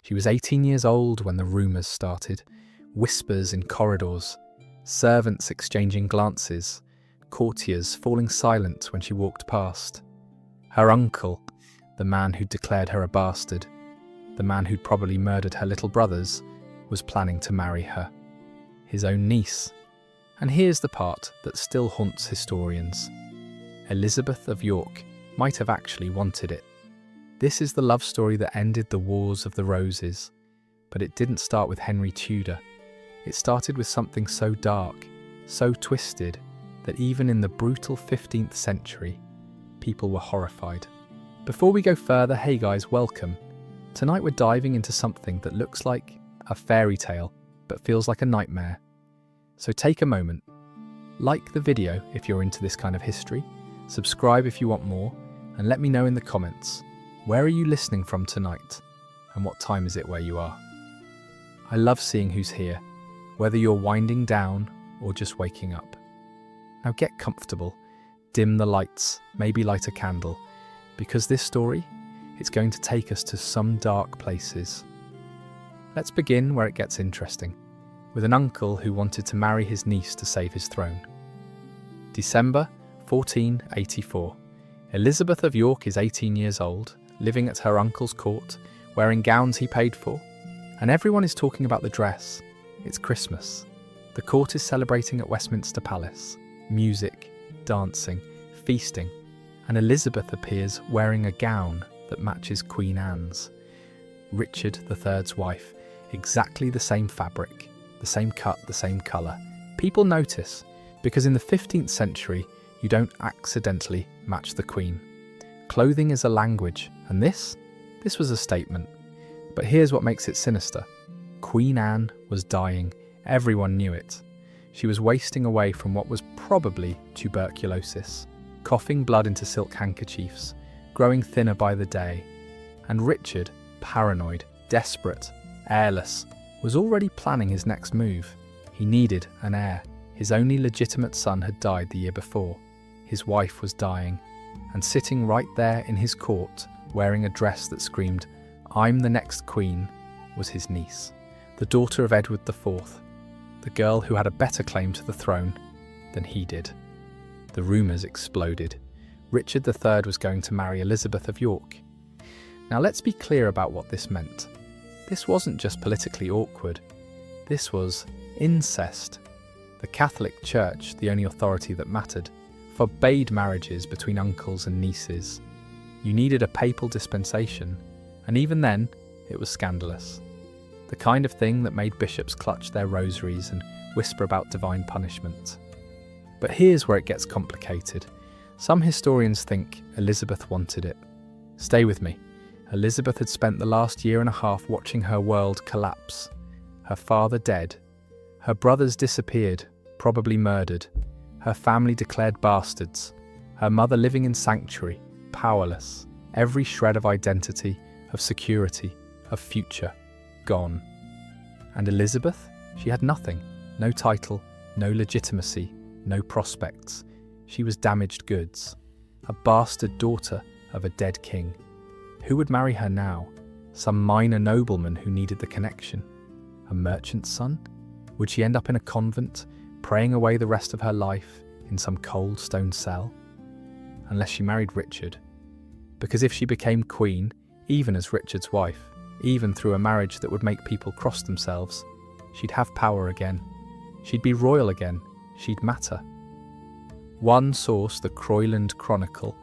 She was 18 years old when the rumours started, whispers in corridors, servants exchanging glances, courtiers falling silent when she walked past. Her uncle, the man who'd declared her a bastard, the man who'd probably murdered her little brothers, was planning to marry her. His own niece. And here's the part that still haunts historians. Elizabeth of York might have actually wanted it. This is the love story that ended the Wars of the Roses, but it didn't start with Henry Tudor. It started with something so dark, so twisted, that even in the brutal 15th century, people were horrified. Before we go further, hey guys, welcome. Tonight we're diving into something that looks like a fairy tale, but feels like a nightmare. So take a moment, like the video if you're into this kind of history, subscribe if you want more, and let me know in the comments, where are you listening from tonight, and what time is it where you are? I love seeing who's here, whether you're winding down or just waking up. Now get comfortable, dim the lights, maybe light a candle, because this story, it's going to take us to some dark places. Let's begin where it gets interesting, with an uncle who wanted to marry his niece to save his throne. December 1484. Elizabeth of York is 18 years old, living at her uncle's court, wearing gowns he paid for, and everyone is talking about the dress. It's Christmas. The court is celebrating at Westminster Palace. Music, dancing, feasting, and Elizabeth appears wearing a gown that matches Queen Anne's. Richard III's wife, exactly the same fabric, the same cut, the same colour. People notice, because in the 15th century, you don't accidentally match the Queen. Clothing is a language, and this was a statement. But here's what makes it sinister. Queen Anne was dying. Everyone knew it. She was wasting away from what was probably tuberculosis, coughing blood into silk handkerchiefs, growing thinner by the day. And Richard, paranoid, desperate, heirless, was already planning his next move. He needed an heir. His only legitimate son had died the year before. His wife was dying, and sitting right there in his court, wearing a dress that screamed, "I'm the next queen," was his niece, the daughter of Edward IV, the girl who had a better claim to the throne than he did. The rumours exploded. Richard III was going to marry Elizabeth of York. Now let's be clear about what this meant. This wasn't just politically awkward. This was incest. The Catholic Church, the only authority that mattered, forbade marriages between uncles and nieces. You needed a papal dispensation, and even then, it was scandalous. The kind of thing that made bishops clutch their rosaries and whisper about divine punishment. But here's where it gets complicated. Some historians think Elizabeth wanted it. Stay with me. Elizabeth had spent the last year and a half watching her world collapse. Her father dead. Her brothers disappeared, probably murdered. Her family declared bastards. Her mother living in sanctuary, powerless. Every shred of identity, of security, of future, gone. And Elizabeth? She had nothing. No title, no legitimacy, no prospects. She was damaged goods. A bastard daughter of a dead king. Who would marry her now? Some minor nobleman who needed the connection? A merchant's son? Would she end up in a convent, praying away the rest of her life in some cold stone cell? Unless she married Richard. Because if she became queen, even as Richard's wife, even through a marriage that would make people cross themselves, she'd have power again. She'd be royal again. She'd matter. One source, the Croyland Chronicle,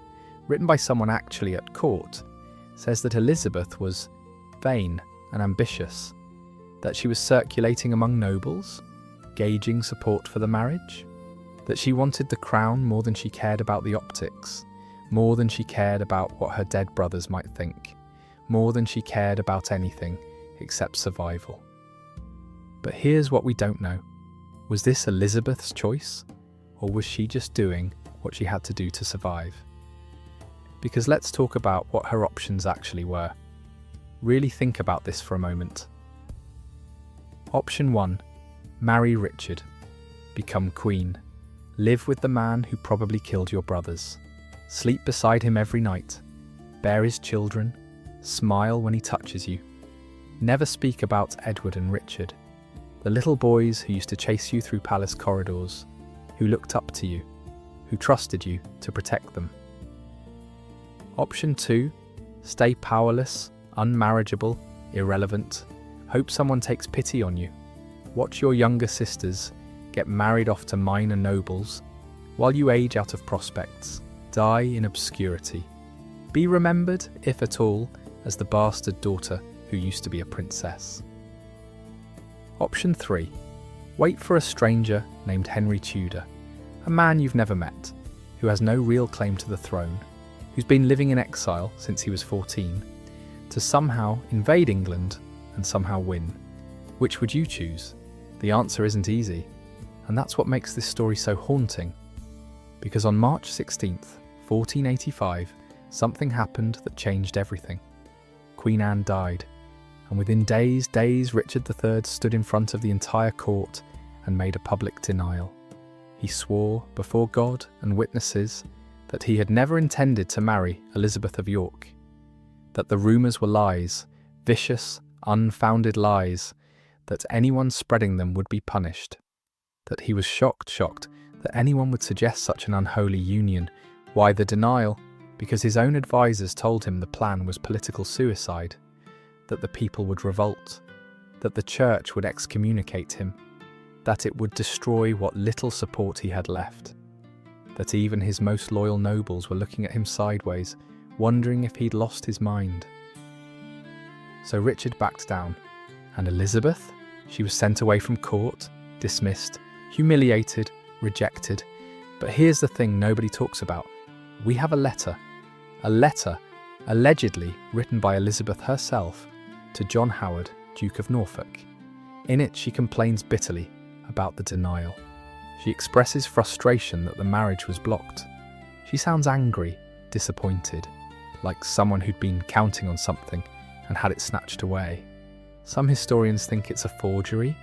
written by someone actually at court, says that Elizabeth was vain and ambitious, that she was circulating among nobles, gauging support for the marriage, that she wanted the crown more than she cared about the optics, more than she cared about what her dead brothers might think, more than she cared about anything except survival. But here's what we don't know. Was this Elizabeth's choice, or was she just doing what she had to do to survive? Because let's talk about what her options actually were. Really think about this for a moment. Option 1. Marry Richard. Become queen. Live with the man who probably killed your brothers. Sleep beside him every night. Bear his children. Smile when he touches you. never speak about Edward and Richard, the little boys who used to chase you through palace corridors, who looked up to you, who trusted you to protect them. Option 2, stay powerless, unmarriageable, irrelevant, hope someone takes pity on you. Watch your younger sisters get married off to minor nobles, while you age out of prospects, die in obscurity. Be remembered, if at all, as the bastard daughter who used to be a princess. Option 3. Wait for a stranger named Henry Tudor, a man you've never met, who has no real claim to the throne, who's been living in exile since he was 14, to somehow invade England and somehow win. Which would you choose? The answer isn't easy, and that's what makes this story so haunting. Because on March 16th, 1485, something happened that changed everything. Queen Anne died, and within days, Richard III stood in front of the entire court and made a public denial. He swore before God and witnesses that he had never intended to marry Elizabeth of York, that the rumours were lies, vicious, unfounded lies, that anyone spreading them would be punished, that he was shocked that anyone would suggest such an unholy union. Why the denial? Because his own advisers told him the plan was political suicide, that the people would revolt, that the church would excommunicate him, that it would destroy what little support he had left, that even his most loyal nobles were looking at him sideways, wondering if he'd lost his mind. So Richard backed down, and Elizabeth? She was sent away from court, dismissed, humiliated, rejected. But here's the thing nobody talks about. We have a letter allegedly written by Elizabeth herself to John Howard, Duke of Norfolk. In it, she complains bitterly about the denial. She expresses frustration that the marriage was blocked. She sounds angry, disappointed, like someone who'd been counting on something and had it snatched away. Some historians think it's a forgery,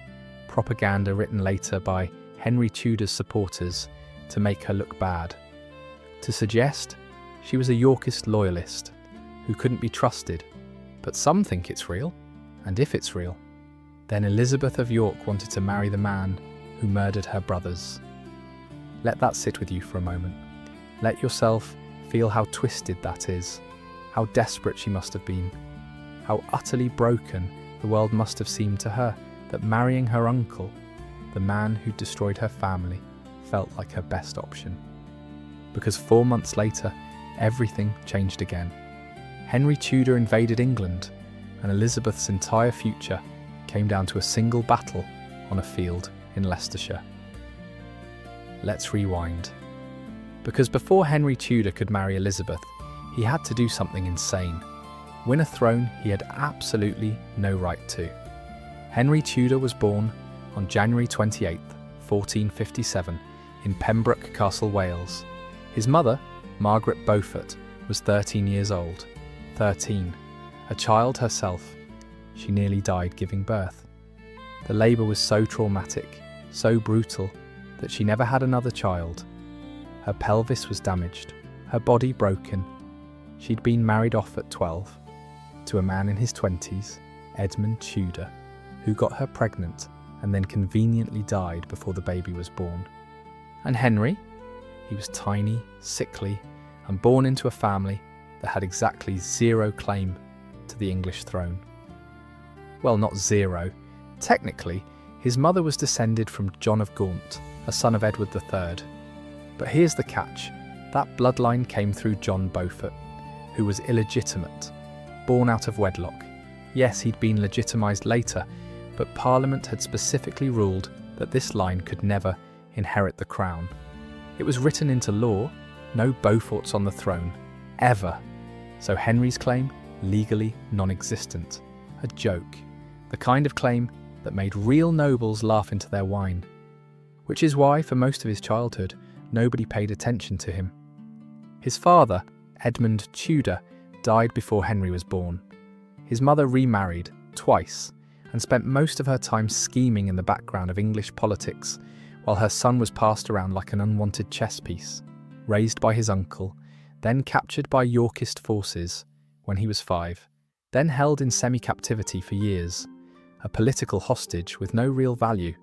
propaganda written later by Henry Tudor's supporters to make her look bad, to suggest she was a Yorkist loyalist who couldn't be trusted. But some think it's real, and if it's real, then Elizabeth of York wanted to marry the man who murdered her brothers. Let that sit with you for a moment. Let yourself feel how twisted that is, how desperate she must have been, how utterly broken the world must have seemed to her, that marrying her uncle, the man who destroyed her family, felt like her best option. Because 4 months later, everything changed again. Henry Tudor invaded England, and Elizabeth's entire future came down to a single battle on a field in Leicestershire. Let's rewind. Because before Henry Tudor could marry Elizabeth, he had to do something insane. Win a throne he had absolutely no right to. Henry Tudor was born on January 28, 1457, in Pembroke Castle, Wales. His mother, Margaret Beaufort, was 13 years old. 13. A child herself, she nearly died giving birth. The labour was so traumatic, so brutal, that she never had another child. Her pelvis was damaged, her body broken. She'd been married off at 12 to a man in his 20s, Edmund Tudor, who got her pregnant and then conveniently died before the baby was born. And Henry? He was tiny, sickly, and born into a family that had exactly zero claim to the English throne. Well, not zero. Technically, his mother was descended from John of Gaunt, a son of Edward III. But here's the catch. That bloodline came through John Beaufort, who was illegitimate, born out of wedlock. Yes, he'd been legitimised later, but Parliament had specifically ruled that this line could never inherit the crown. It was written into law, no Beauforts on the throne, ever. So Henry's claim, legally non-existent. A joke. The kind of claim that made real nobles laugh into their wine. Which is why, for most of his childhood, nobody paid attention to him. His father, Edmund Tudor, died before Henry was born. His mother remarried twice and spent most of her time scheming in the background of English politics, while her son was passed around like an unwanted chess piece, raised by his uncle, then captured by Yorkist forces when he was 5, then held in semi-captivity for years, a political hostage with no real value.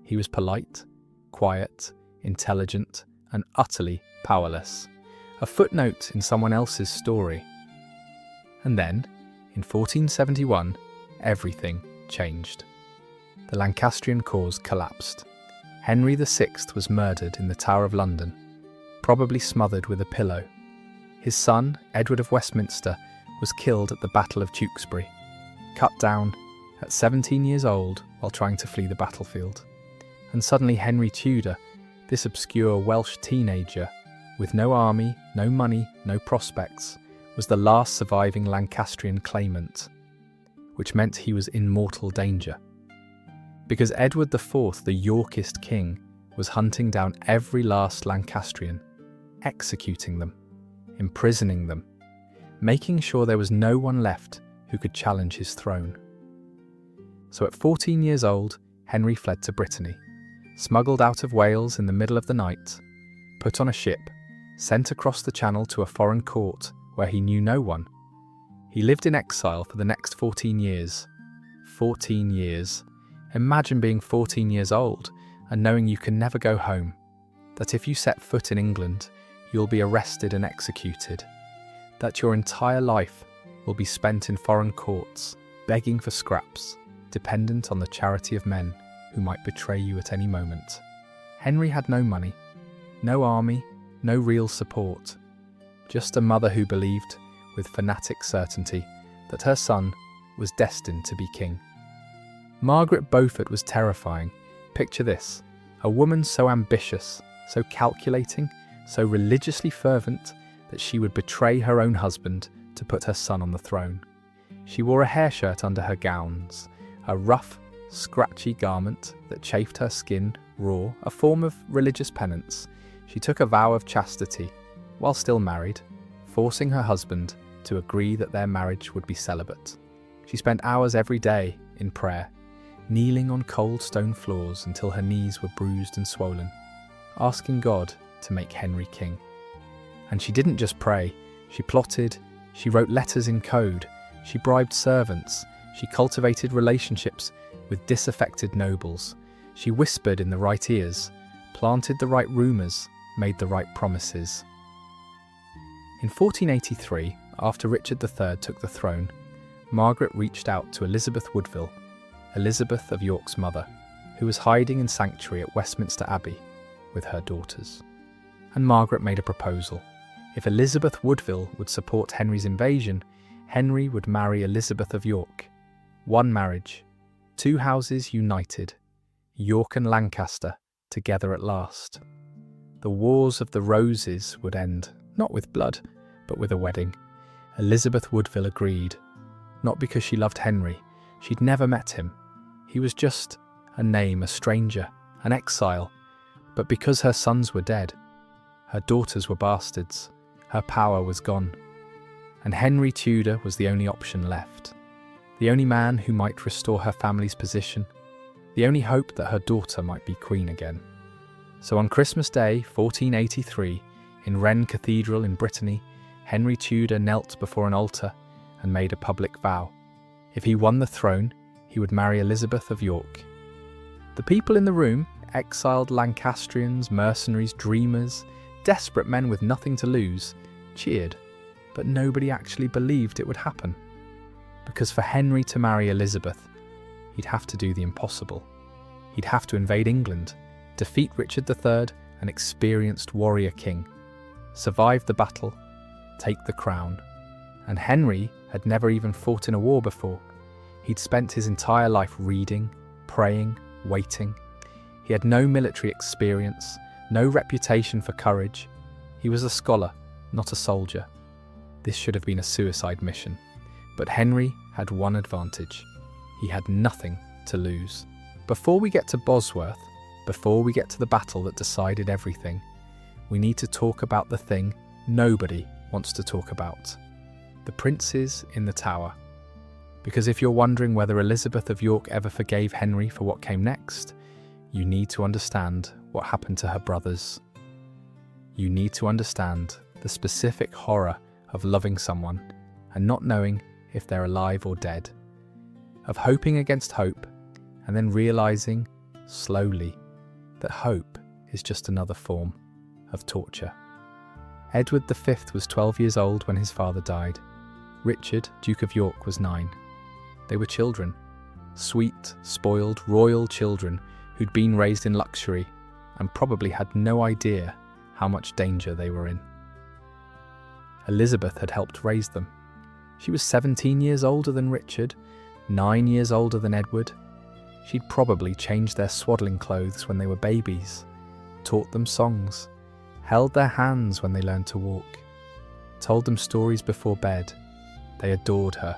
He was polite, quiet, intelligent, and utterly powerless, a footnote in someone else's story. And then, in 1471, everything changed. The Lancastrian cause collapsed. Henry VI was murdered in the Tower of London, probably smothered with a pillow. His son, Edward of Westminster, was killed at the Battle of Tewkesbury, cut down at 17 years old while trying to flee the battlefield. And suddenly Henry Tudor, this obscure Welsh teenager, with no army, no money, no prospects, was the last surviving Lancastrian claimant, which meant he was in mortal danger. Because Edward IV, the Yorkist king, was hunting down every last Lancastrian, executing them, imprisoning them, making sure there was no one left who could challenge his throne. So at 14 years old, Henry fled to Brittany, smuggled out of Wales in the middle of the night, put on a ship, sent across the Channel to a foreign court where he knew no one. He lived in exile for the next 14 years. 14 years. Imagine being 14 years old and knowing you can never go home, that if you set foot in England, you'll be arrested and executed, that your entire life will be spent in foreign courts, begging for scraps, dependent on the charity of men who might betray you at any moment. Henry had no money, no army, no real support, just a mother who believed, with fanatic certainty, that her son was destined to be king. Margaret Beaufort was terrifying. Picture this, a woman so ambitious, so calculating, so religiously fervent that she would betray her own husband to put her son on the throne. She wore a hair shirt under her gowns, a rough, scratchy garment that chafed her skin raw, a form of religious penance. She took a vow of chastity, while still married, forcing her husband to agree that their marriage would be celibate. She spent hours every day in prayer, kneeling on cold stone floors until her knees were bruised and swollen, asking God to make Henry king. And she didn't just pray, she plotted, she wrote letters in code, she bribed servants, she cultivated relationships with disaffected nobles, she whispered in the right ears, planted the right rumours, made the right promises. In 1483, after Richard III took the throne, Margaret reached out to Elizabeth Woodville, Elizabeth of York's mother, who was hiding in sanctuary at Westminster Abbey with her daughters. And Margaret made a proposal. If Elizabeth Woodville would support Henry's invasion, Henry would marry Elizabeth of York. One marriage, two houses united, York and Lancaster together at last. The Wars of the Roses would end, not with blood, but with a wedding. Elizabeth Woodville agreed, not because she loved Henry. She'd never met him. He was just a name, a stranger, an exile, but because her sons were dead, her daughters were bastards, her power was gone. And Henry Tudor was the only option left, the only man who might restore her family's position, the only hope that her daughter might be queen again. So on Christmas Day, 1483, in Rennes Cathedral in Brittany, Henry Tudor knelt before an altar and made a public vow. If he won the throne, he would marry Elizabeth of York. The people in the room, exiled Lancastrians, mercenaries, dreamers, desperate men with nothing to lose, cheered, but nobody actually believed it would happen. Because for Henry to marry Elizabeth, he'd have to do the impossible. He'd have to invade England, defeat Richard III, an experienced warrior king, survive the battle, take the crown. And Henry had never even fought in a war before. He'd spent his entire life reading, praying, waiting. He had no military experience, no reputation for courage. He was a scholar, not a soldier. This should have been a suicide mission. But Henry had one advantage. He had nothing to lose. Before we get to Bosworth, before we get to the battle that decided everything, we need to talk about the thing nobody wants to talk about. The princes in the Tower. Because if you're wondering whether Elizabeth of York ever forgave Henry for what came next, you need to understand what happened to her brothers. You need to understand the specific horror of loving someone and not knowing if they're alive or dead, of hoping against hope, and then realizing, slowly, that hope is just another form of torture. Edward V was 12 years old when his father died. Richard, Duke of York, was 9. They were children, sweet, spoiled, royal children who'd been raised in luxury and probably had no idea how much danger they were in. Elizabeth had helped raise them. She was 17 years older than Richard, 9 years older than Edward. She'd probably changed their swaddling clothes when they were babies, taught them songs, held their hands when they learned to walk, told them stories before bed. They adored her.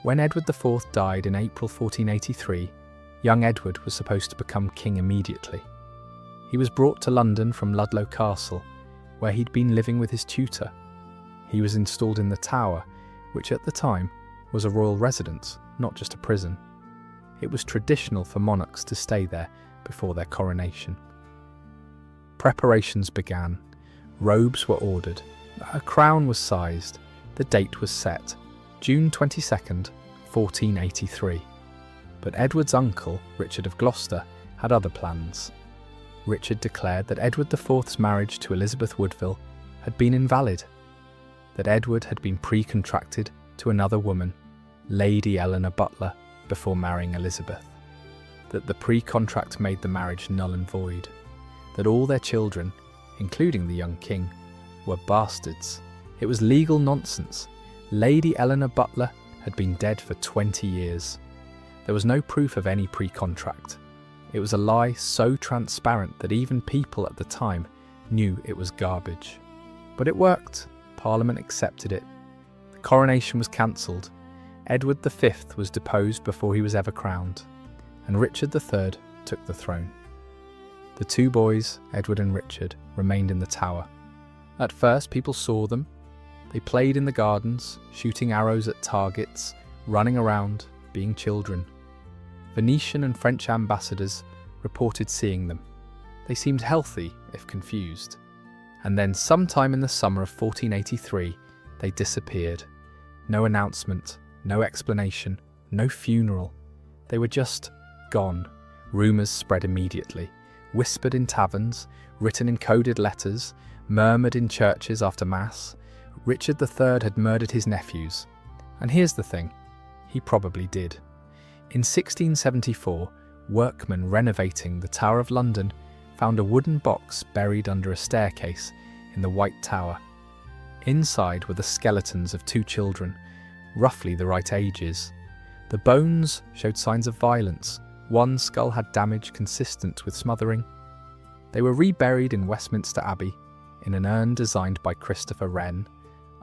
When Edward IV died in April 1483, young Edward was supposed to become king immediately. He was brought to London from Ludlow Castle, where he'd been living with his tutor. He was installed in the Tower, which at the time was a royal residence, not just a prison. It was traditional for monarchs to stay there before their coronation. Preparations began. Robes were ordered. A crown was sized. The date was set, June 22nd, 1483. But Edward's uncle, Richard of Gloucester, had other plans. Richard declared that Edward IV's marriage to Elizabeth Woodville had been invalid, that Edward had been pre-contracted to another woman, Lady Eleanor Butler, before marrying Elizabeth, that the pre-contract made the marriage null and void, that all their children, including the young king, were bastards. It was legal nonsense. Lady Eleanor Butler had been dead for 20 years. There was no proof of any pre-contract. It was a lie so transparent that even people at the time knew it was garbage. But it worked. Parliament accepted it. The coronation was cancelled. Edward V was deposed before he was ever crowned, and Richard III took the throne. The two boys, Edward and Richard, remained in the Tower. At first, people saw them. They played in the gardens, shooting arrows at targets, running around, being children. Venetian and French ambassadors reported seeing them. They seemed healthy, if confused. And then sometime in the summer of 1483, they disappeared. No announcement, no explanation, no funeral. They were just gone. Rumours spread immediately, whispered in taverns, written in coded letters, murmured in churches after Mass. Richard III had murdered his nephews. And here's the thing, he probably did. In 1674, workmen renovating the Tower of London found a wooden box buried under a staircase in the White Tower. Inside were the skeletons of 2 children, roughly the right ages. The bones showed signs of violence. One skull had damage consistent with smothering. They were reburied in Westminster Abbey in an urn designed by Christopher Wren,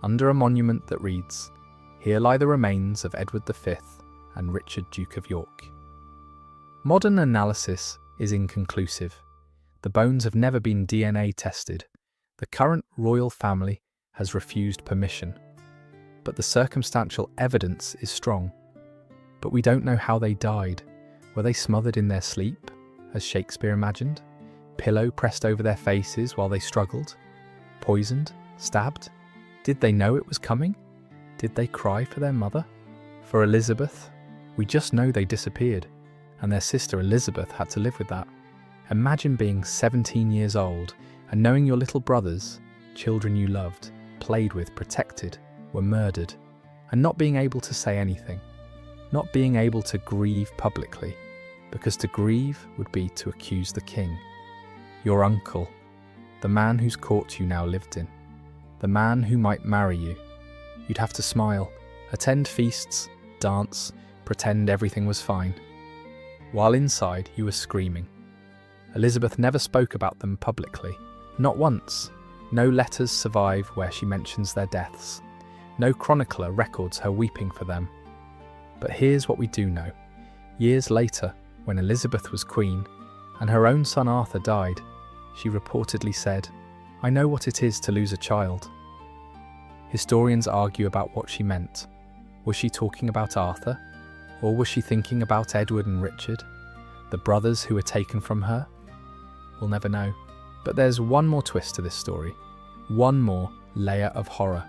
under a monument that reads, "Here lie the remains of Edward V and Richard, Duke of York." Modern analysis is inconclusive. The bones have never been DNA tested. The current royal family has refused permission. But the circumstantial evidence is strong. But we don't know how they died. Were they smothered in their sleep, as Shakespeare imagined? Pillow pressed over their faces while they struggled? Poisoned? Stabbed? Did they know it was coming? Did they cry for their mother? For Elizabeth? We just know they disappeared, and their sister Elizabeth had to live with that. Imagine being 17 years old and knowing your little brothers, children you loved, played with, protected, were murdered, and not being able to say anything, not being able to grieve publicly, because to grieve would be to accuse the king, your uncle, the man whose court you now lived in, the man who might marry you. You'd have to smile, attend feasts, dance, pretend everything was fine. While inside, you were screaming. Elizabeth never spoke about them publicly, not once. No letters survive where she mentions their deaths. No chronicler records her weeping for them. But here's what we do know. Years later, when Elizabeth was queen, and her own son Arthur died, she reportedly said, "I know what it is to lose a child." Historians argue about what she meant. Was she talking about Arthur? Or was she thinking about Edward and Richard, the brothers who were taken from her? We'll never know. But there's one more twist to this story. One more layer of horror.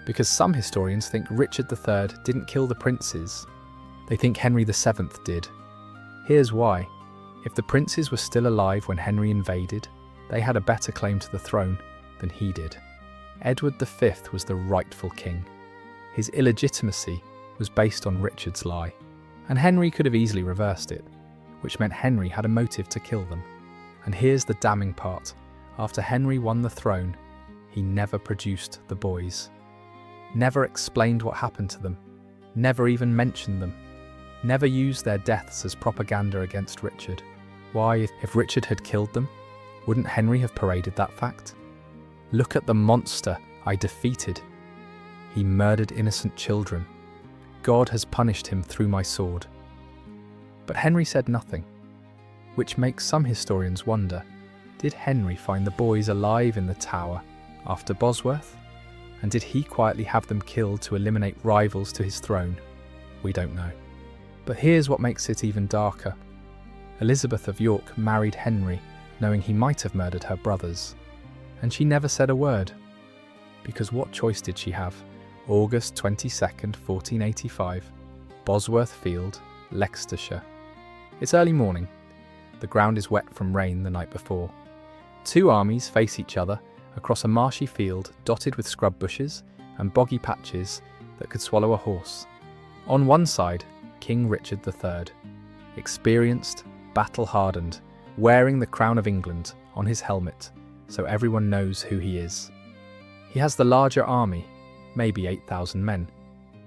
Because some historians think Richard III didn't kill the princes. They think Henry VII did. Here's why. If the princes were still alive when Henry invaded, they had a better claim to the throne than he did. Edward V was the rightful king. His illegitimacy was based on Richard's lie, and Henry could have easily reversed it, which meant Henry had a motive to kill them. And here's the damning part. After Henry won the throne, he never produced the boys. Never explained what happened to them. Never even mentioned them. Never used their deaths as propaganda against Richard. Why, if Richard had killed them, wouldn't Henry have paraded that fact? Look at the monster I defeated. He murdered innocent children. God has punished him through my sword. But Henry said nothing, which makes some historians wonder, did Henry find the boys alive in the tower after Bosworth? And did he quietly have them killed to eliminate rivals to his throne? We don't know. But here's what makes it even darker. Elizabeth of York married Henry, knowing he might have murdered her brothers. And she never said a word. Because what choice did she have? August 22nd, 1485, Bosworth Field, Leicestershire. It's early morning. The ground is wet from rain the night before. Two armies face each other across a marshy field dotted with scrub bushes and boggy patches that could swallow a horse. On one side, King Richard III, experienced, battle-hardened, wearing the crown of England on his helmet so everyone knows who he is. He has the larger army, maybe 8,000 men.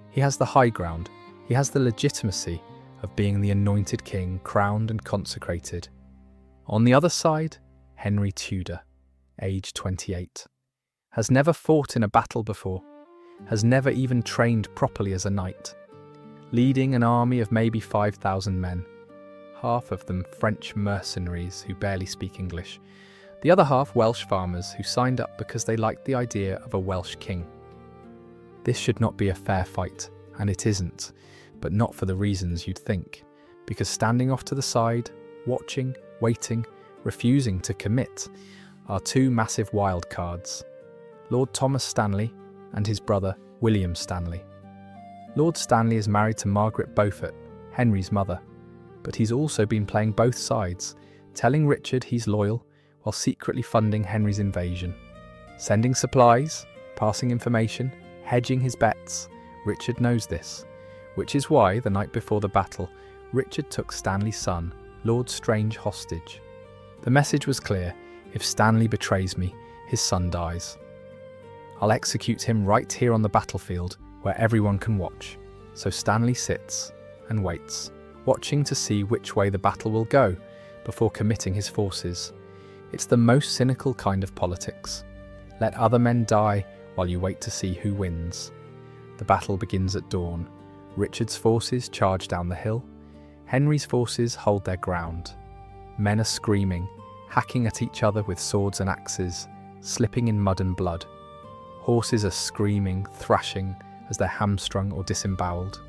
He has the high ground. He has the legitimacy of being the anointed king, crowned and consecrated. On the other side, Henry Tudor, aged 28, has never fought in a battle before, has never even trained properly as a knight, leading an army of maybe 5,000 men, half of them French mercenaries who barely speak English, the other half Welsh farmers who signed up because they liked the idea of a Welsh king. This should not be a fair fight, and it isn't, but not for the reasons you'd think, because standing off to the side, watching, waiting, refusing to commit, are two massive wild cards, Lord Thomas Stanley and his brother William Stanley. Lord Stanley is married to Margaret Beaufort, Henry's mother, but he's also been playing both sides, telling Richard he's loyal while secretly funding Henry's invasion. Sending supplies, passing information, hedging his bets. Richard knows this, which is why, the night before the battle, Richard took Stanley's son, Lord Strange, hostage. The message was clear: if Stanley betrays me, his son dies. I'll execute him right here on the battlefield where everyone can watch. So Stanley sits and waits, watching to see which way the battle will go before committing his forces. It's the most cynical kind of politics. Let other men die while you wait to see who wins. The battle begins at dawn. Richard's forces charge down the hill. Henry's forces hold their ground. Men are screaming, hacking at each other with swords and axes, slipping in mud and blood. Horses are screaming, thrashing as they're hamstrung or disemboweled.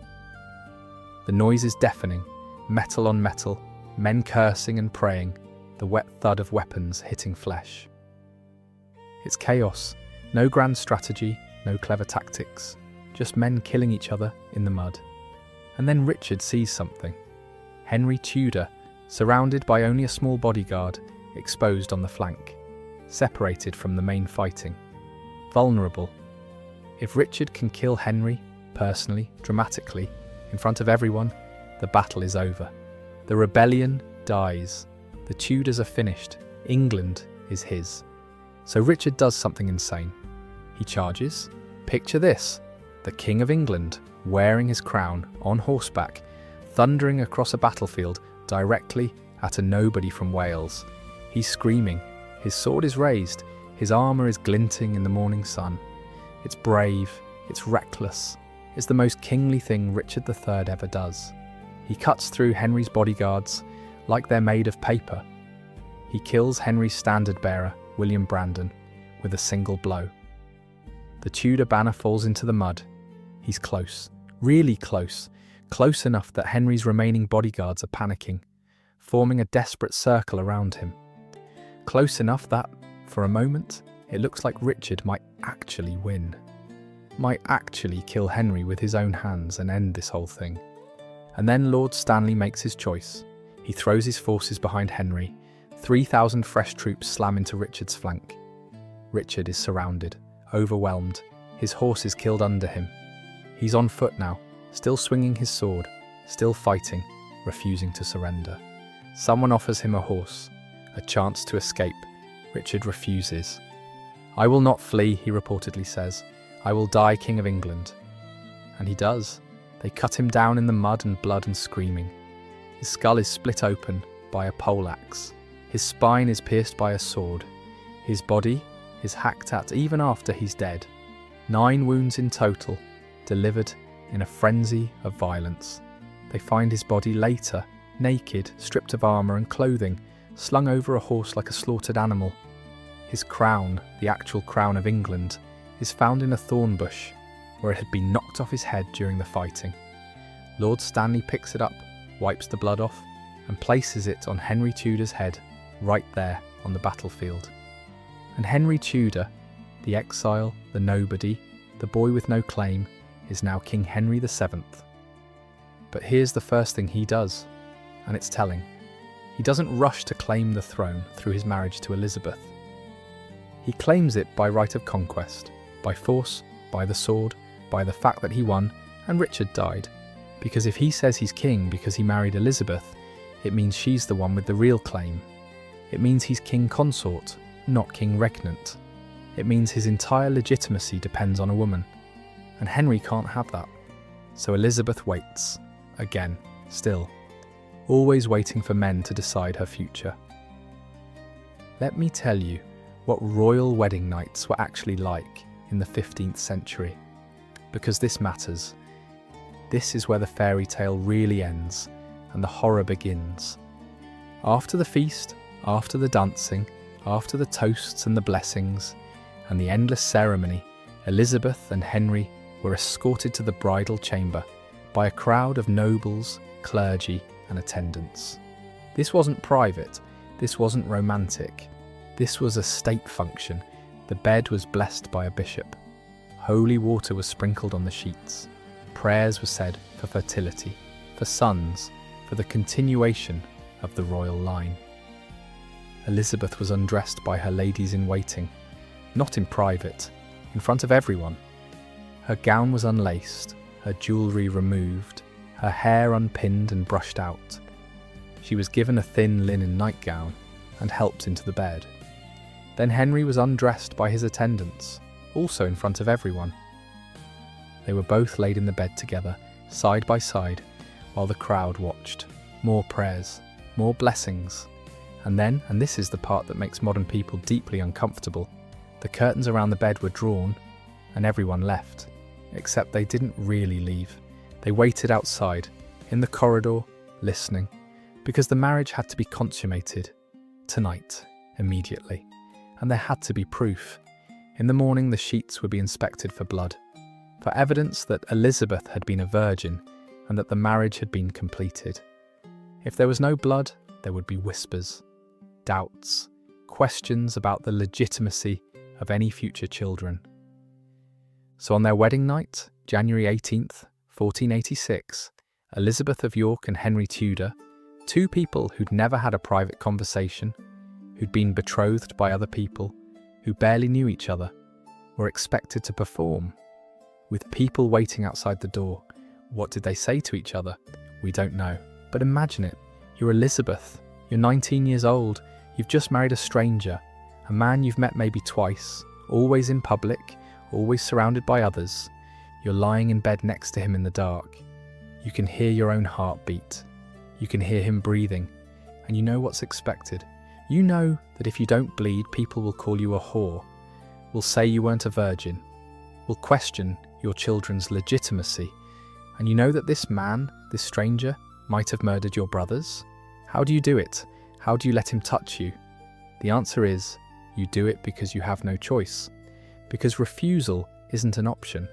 The noise is deafening, metal on metal, men cursing and praying, the wet thud of weapons hitting flesh. It's chaos, no grand strategy, no clever tactics, just men killing each other in the mud. And then Richard sees something. Henry Tudor, surrounded by only a small bodyguard, exposed on the flank, separated from the main fighting, vulnerable. If Richard can kill Henry, personally, dramatically, in front of everyone, the battle is over. The rebellion dies. The Tudors are finished. England is his. So Richard does something insane. He charges. Picture this: the King of England, wearing his crown, on horseback, thundering across a battlefield directly at a nobody from Wales. He's screaming. His sword is raised. His armour is glinting in the morning sun. It's brave. It's reckless. It's the most kingly thing Richard III ever does. He cuts through Henry's bodyguards like they're made of paper. He kills Henry's standard-bearer, William Brandon, with a single blow. The Tudor banner falls into the mud. He's close, really close, close enough that Henry's remaining bodyguards are panicking, forming a desperate circle around him. Close enough that, for a moment, it looks like Richard might actually win. might actually kill Henry with his own hands and end this whole thing. And then Lord Stanley makes his choice. He throws his forces behind Henry. 3,000 fresh troops slam into Richard's flank. Richard is surrounded, overwhelmed. His horse is killed under him. He's on foot now, still swinging his sword, still fighting, refusing to surrender. Someone offers him a horse, a chance to escape. Richard refuses. "I will not flee," he reportedly says. "I will die King of England." And he does. They cut him down in the mud and blood and screaming. His skull is split open by a poleaxe. His spine is pierced by a sword. His body is hacked at even after he's dead. 9 wounds in total, delivered in a frenzy of violence. They find his body later, naked, stripped of armour and clothing, slung over a horse like a slaughtered animal. His crown, the actual crown of England, is found in a thorn bush, where it had been knocked off his head during the fighting. Lord Stanley picks it up, wipes the blood off, and places it on Henry Tudor's head, right there on the battlefield. And Henry Tudor, the exile, the nobody, the boy with no claim, is now King Henry VII. But here's the first thing he does, and it's telling. He doesn't rush to claim the throne through his marriage to Elizabeth. He claims it by right of conquest, by force, by the sword, by the fact that he won and Richard died. Because if he says he's king because he married Elizabeth, it means she's the one with the real claim. It means he's king consort, not king regnant. It means his entire legitimacy depends on a woman. And Henry can't have that. So Elizabeth waits, again, still, always waiting for men to decide her future. Let me tell you what royal wedding nights were actually like in the 15th century, because this matters. This is where the fairy tale really ends and the horror begins. After the feast, after the dancing, after the toasts and the blessings, and the endless ceremony, Elizabeth and Henry were escorted to the bridal chamber by a crowd of nobles, clergy, and attendants. This wasn't private, this wasn't romantic. This was a state function. The bed was blessed by a bishop. Holy water was sprinkled on the sheets. Prayers were said for fertility, for sons, for the continuation of the royal line. Elizabeth was undressed by her ladies-in-waiting, not in private, in front of everyone. Her gown was unlaced, her jewellery removed, her hair unpinned and brushed out. She was given a thin linen nightgown and helped into the bed. Then Henry was undressed by his attendants, also in front of everyone. They were both laid in the bed together, side by side, while the crowd watched. More prayers, more blessings. And then, and this is the part that makes modern people deeply uncomfortable, the curtains around the bed were drawn and everyone left. Except they didn't really leave. They waited outside, in the corridor, listening, because the marriage had to be consummated. Tonight, immediately. And there had to be proof. In the morning the sheets would be inspected for blood, for evidence that Elizabeth had been a virgin and that the marriage had been completed. If there was no blood, there would be whispers, doubts, questions about the legitimacy of any future children. So on their wedding night, January 18th, 1486, Elizabeth of York and Henry Tudor, 2 people who'd never had a private conversation, who'd been betrothed by other people, who barely knew each other, were expected to perform. With people waiting outside the door, what did they say to each other? We don't know. But imagine it. You're Elizabeth. You're 19 years old. You've just married a stranger, a man you've met maybe twice, always in public, always surrounded by others. You're lying in bed next to him in the dark. You can hear your own heartbeat. You can hear him breathing. And you know what's expected. You know that if you don't bleed, people will call you a whore, will say you weren't a virgin, will question your children's legitimacy. And you know that this man, this stranger, might have murdered your brothers. How do you do it? How do you let him touch you? The answer is, you do it because you have no choice. Because refusal isn't an option.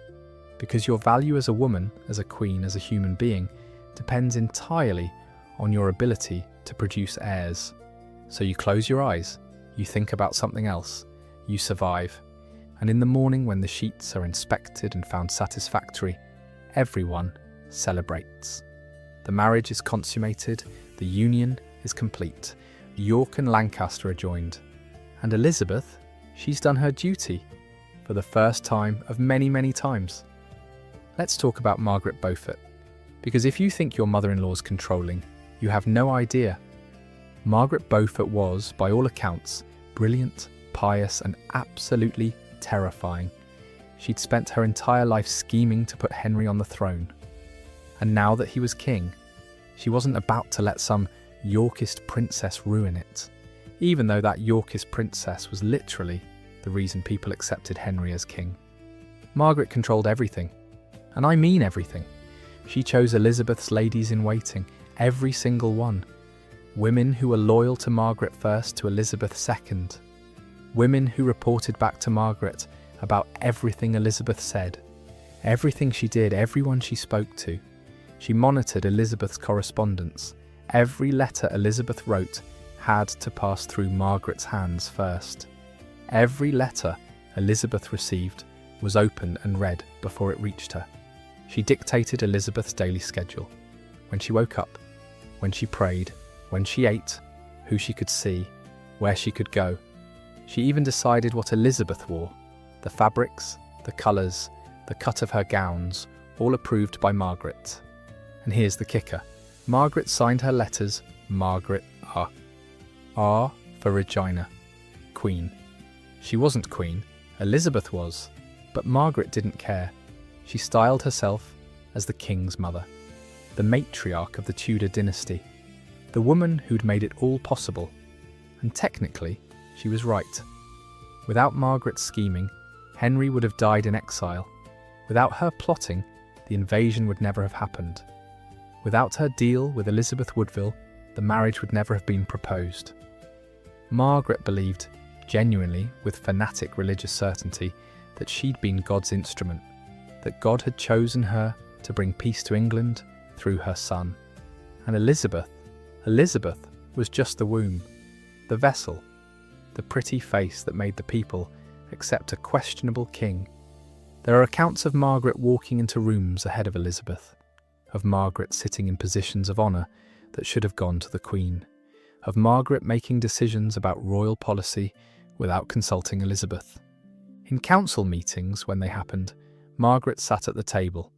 Because your value as a woman, as a queen, as a human being, depends entirely on your ability to produce heirs. So you close your eyes, you think about something else, you survive, and in the morning when the sheets are inspected and found satisfactory, everyone celebrates. The marriage is consummated, the union is complete. York and Lancaster are joined. And Elizabeth, she's done her duty for the first time of many, many times. Let's talk about Margaret Beaufort, because if you think your mother-in-law's controlling, you have no idea. Margaret Beaufort was, by all accounts, brilliant, pious, and absolutely terrifying. She'd spent her entire life scheming to put Henry on the throne. And now that he was king, she wasn't about to let some Yorkist princess ruin it, even though that Yorkist princess was literally the reason people accepted Henry as king. Margaret controlled everything, and I mean everything. She chose Elizabeth's ladies-in-waiting, every single one. Women who were loyal to Margaret first to Elizabeth second. Women who reported back to Margaret about everything Elizabeth said, everything she did, everyone she spoke to. She monitored Elizabeth's correspondence. Every letter Elizabeth wrote had to pass through Margaret's hands first. Every letter Elizabeth received was opened and read before it reached her. She dictated Elizabeth's daily schedule. When she woke up, when she prayed, when she ate, who she could see, where she could go. She even decided what Elizabeth wore, the fabrics, the colours, the cut of her gowns, all approved by Margaret. And here's the kicker. Margaret signed her letters Margaret R. R for Regina, Queen. She wasn't Queen, Elizabeth was, but Margaret didn't care. She styled herself as the King's mother, the matriarch of the Tudor Dynasty, the woman who'd made it all possible. And technically, she was right. Without Margaret's scheming, Henry would have died in exile. Without her plotting, the invasion would never have happened. Without her deal with Elizabeth Woodville, the marriage would never have been proposed. Margaret believed, genuinely, with fanatic religious certainty, that she'd been God's instrument, that God had chosen her to bring peace to England through her son. And Elizabeth was just the womb, the vessel, the pretty face that made the people accept a questionable king. There are accounts of Margaret walking into rooms ahead of Elizabeth, of Margaret sitting in positions of honour that should have gone to the Queen, of Margaret making decisions about royal policy without consulting Elizabeth. In council meetings, when they happened, Margaret sat at the table.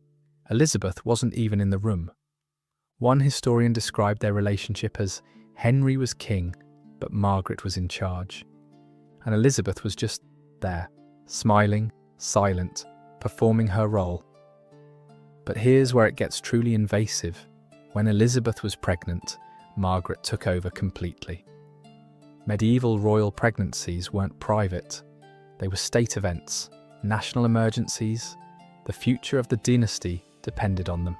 Elizabeth wasn't even in the room. One historian described their relationship as Henry was king, but Margaret was in charge. And Elizabeth was just there, smiling, silent, performing her role. But here's where it gets truly invasive. When Elizabeth was pregnant, Margaret took over completely. Medieval royal pregnancies weren't private. They were state events, national emergencies. The future of the dynasty depended on them.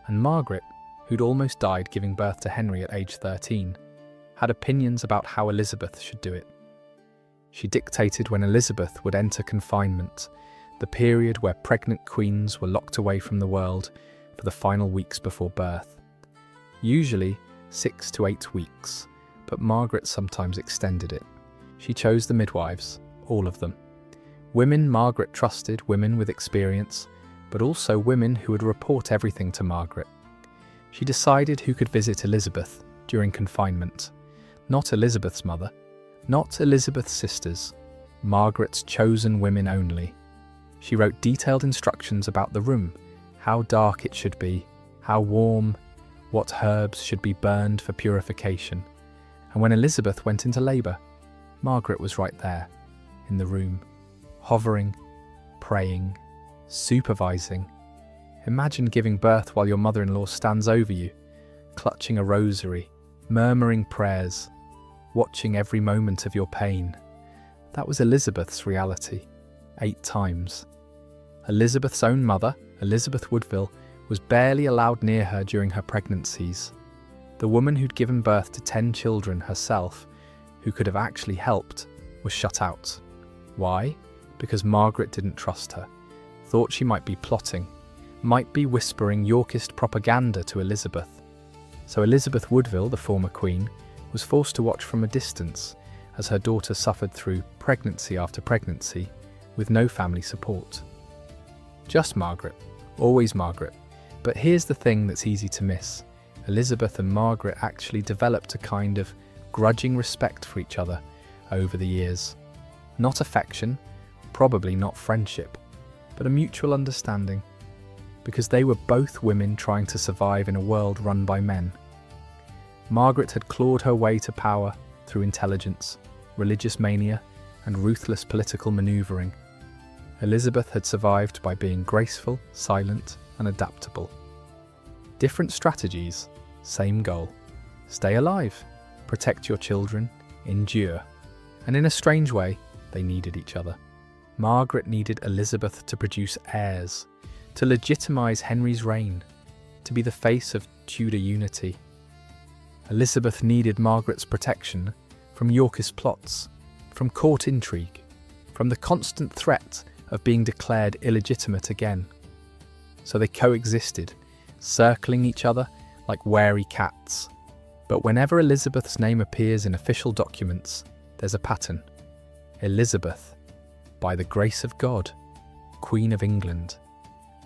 And Margaret, who'd almost died giving birth to Henry at age 13, had opinions about how Elizabeth should do it. She dictated when Elizabeth would enter confinement, the period where pregnant queens were locked away from the world for the final weeks before birth. Usually 6 to 8 weeks, but Margaret sometimes extended it. She chose the midwives, all of them. Women Margaret trusted, women with experience, but also women who would report everything to Margaret. She decided who could visit Elizabeth during confinement. Not Elizabeth's mother, not Elizabeth's sisters, Margaret's chosen women only. She wrote detailed instructions about the room, how dark it should be, how warm, what herbs should be burned for purification. And when Elizabeth went into labour, Margaret was right there, in the room, hovering, praying, supervising. Imagine giving birth while your mother-in-law stands over you, clutching a rosary, murmuring prayers, watching every moment of your pain. That was Elizabeth's reality, 8 times. Elizabeth's own mother, Elizabeth Woodville, was barely allowed near her during her pregnancies. The woman who'd given birth to 10 children herself, who could have actually helped, was shut out. Why? Because Margaret didn't trust her, thought she might be plotting, might be whispering Yorkist propaganda to Elizabeth. So Elizabeth Woodville, the former queen, was forced to watch from a distance as her daughter suffered through pregnancy after pregnancy with no family support. Just Margaret, always Margaret. But here's the thing that's easy to miss. Elizabeth and Margaret actually developed a kind of grudging respect for each other over the years. Not affection, probably not friendship, but a mutual understanding, because they were both women trying to survive in a world run by men. Margaret had clawed her way to power through intelligence, religious mania, and ruthless political manoeuvring. Elizabeth had survived by being graceful, silent, and adaptable. Different strategies, same goal. Stay alive, protect your children, endure. And in a strange way, they needed each other. Margaret needed Elizabeth to produce heirs, to legitimise Henry's reign, to be the face of Tudor unity. Elizabeth needed Margaret's protection from Yorkist plots, from court intrigue, from the constant threat of being declared illegitimate again. So they coexisted, circling each other like wary cats. But whenever Elizabeth's name appears in official documents, there's a pattern. Elizabeth, by the grace of God, Queen of England,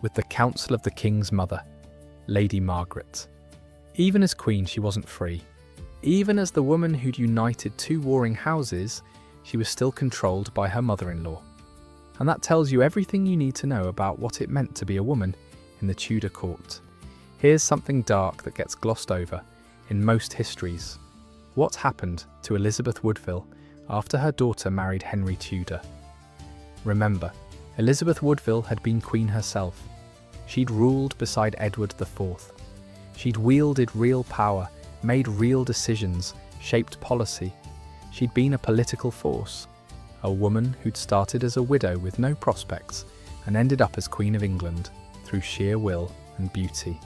with the counsel of the King's mother, Lady Margaret. Even as Queen, she wasn't free. Even as the woman who'd united two warring houses, she was still controlled by her mother-in-law. And that tells you everything you need to know about what it meant to be a woman in the Tudor court. Here's something dark that gets glossed over in most histories. What happened to Elizabeth Woodville after her daughter married Henry Tudor? Remember, Elizabeth Woodville had been queen herself. She'd ruled beside Edward IV. She'd wielded real power, made real decisions, shaped policy. She'd been a political force, a woman who'd started as a widow with no prospects and ended up as Queen of England through sheer will and beauty.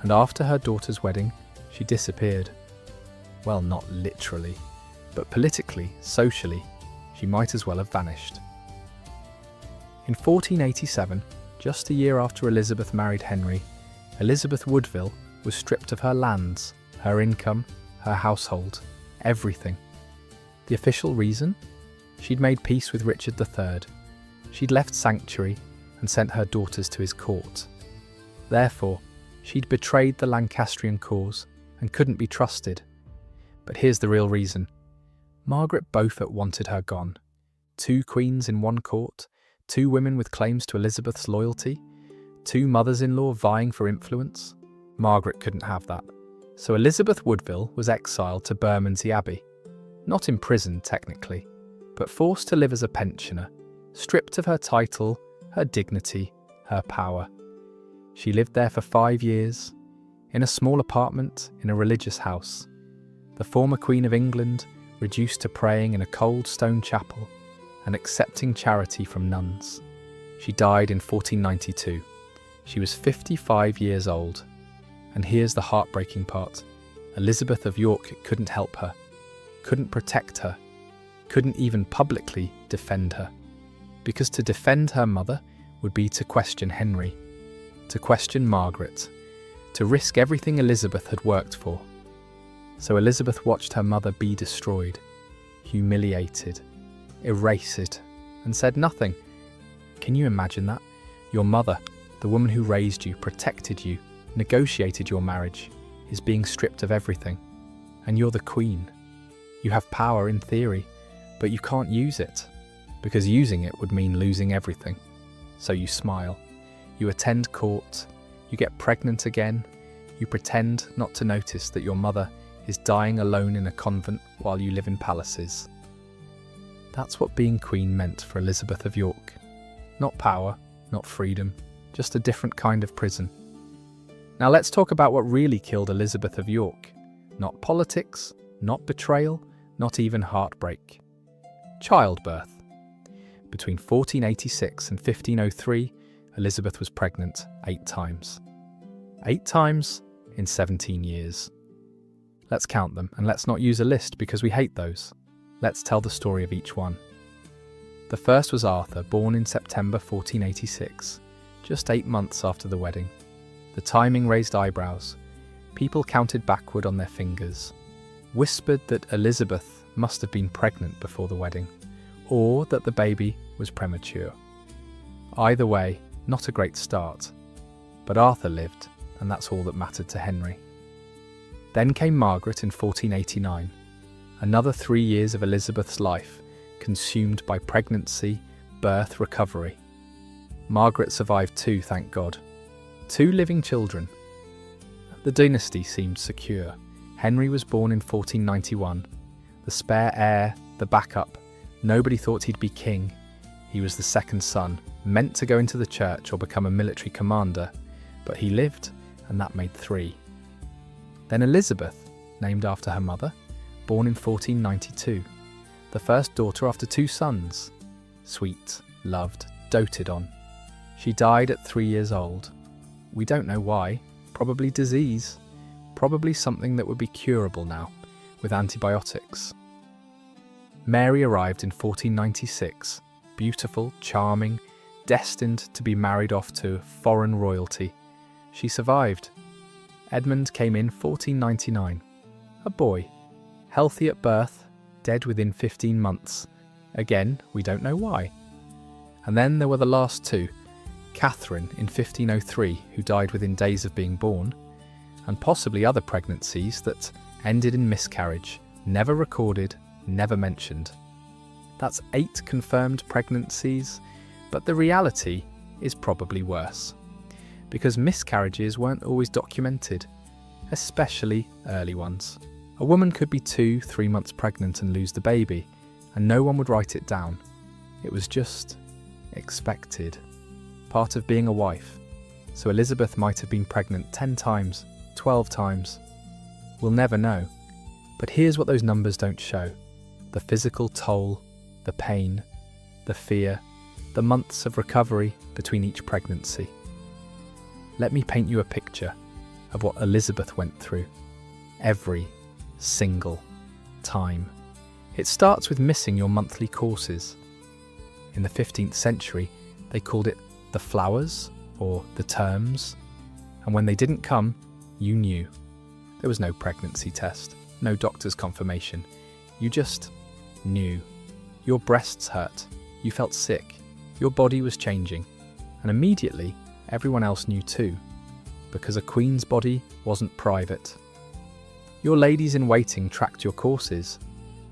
And after her daughter's wedding, she disappeared. Well, not literally, but politically, socially, she might as well have vanished. In 1487, just a year after Elizabeth married Henry, Elizabeth Woodville was stripped of her lands, her income, her household, everything. The official reason? She'd made peace with Richard III. She'd left sanctuary and sent her daughters to his court. Therefore, she'd betrayed the Lancastrian cause and couldn't be trusted. But here's the real reason. Margaret Beaufort wanted her gone. 2 queens in one court, 2 women with claims to Elizabeth's loyalty, 2 mothers-in-law vying for influence. Margaret couldn't have that. So Elizabeth Woodville was exiled to Bermondsey Abbey. Not imprisoned, technically, but forced to live as a pensioner, stripped of her title, her dignity, her power. She lived there for 5 years, in a small apartment in a religious house. The former Queen of England reduced to praying in a cold stone chapel and accepting charity from nuns. She died in 1492. She was 55 years old. And here's the heartbreaking part. Elizabeth of York couldn't help her, couldn't protect her, couldn't even publicly defend her. Because to defend her mother would be to question Henry, to question Margaret, to risk everything Elizabeth had worked for. So Elizabeth watched her mother be destroyed, humiliated, erased, and said nothing. Can you imagine that? Your mother, the woman who raised you, protected you, negotiated your marriage, is being stripped of everything. And you're the queen. You have power in theory, but you can't use it, because using it would mean losing everything. So you smile, you attend court, you get pregnant again, you pretend not to notice that your mother is dying alone in a convent while you live in palaces. That's what being queen meant for Elizabeth of York. Not power, not freedom, just a different kind of prison. Now let's talk about what really killed Elizabeth of York. Not politics, not betrayal, not even heartbreak. Childbirth. Between 1486 and 1503, Elizabeth was pregnant 8 times. 8 times in 17 years. Let's count them, and let's not use a list because we hate those. Let's tell the story of each one. The first was Arthur, born in September 1486, just 8 months after the wedding. The timing raised eyebrows. People counted backward on their fingers, whispered that Elizabeth must have been pregnant before the wedding, or that the baby was premature. Either way, not a great start. But Arthur lived, and that's all that mattered to Henry. Then came Margaret in 1489, another 3 years of Elizabeth's life, consumed by pregnancy, birth, recovery. Margaret survived too, thank God. 2 living children. The dynasty seemed secure. Henry was born in 1491. The spare heir, the backup. Nobody thought he'd be king. He was the second son, meant to go into the church or become a military commander, but he lived, and that made 3. Then Elizabeth, named after her mother, born in 1492, the first daughter after 2 sons. Sweet, loved, doted on. She died at 3 years old. We don't know why, probably disease, probably something that would be curable now, with antibiotics. Mary arrived in 1496, beautiful, charming, destined to be married off to foreign royalty. She survived. Edmund came in 1499. A boy, healthy at birth, dead within 15 months. Again, we don't know why. And then there were the last 2, Catherine in 1503, who died within days of being born, and possibly other pregnancies that ended in miscarriage, never recorded, never mentioned. That's 8 confirmed pregnancies, but the reality is probably worse. Because miscarriages weren't always documented, especially early ones. A woman could be 2-3 months pregnant and lose the baby, and no one would write it down. It was just expected. Part of being a wife. So Elizabeth might have been pregnant 10 times, 12 times. We'll never know. But here's what those numbers don't show. The physical toll, the pain, the fear, the months of recovery between each pregnancy. Let me paint you a picture of what Elizabeth went through. Every single time. It starts with missing your monthly courses. In the 15th century, they called it the flowers or the terms, and when they didn't come, you knew. There was no pregnancy test, no doctor's confirmation. You just knew. Your breasts hurt, you felt sick, your body was changing, and immediately everyone else knew too, because a queen's body wasn't private. Your ladies in waiting tracked your courses,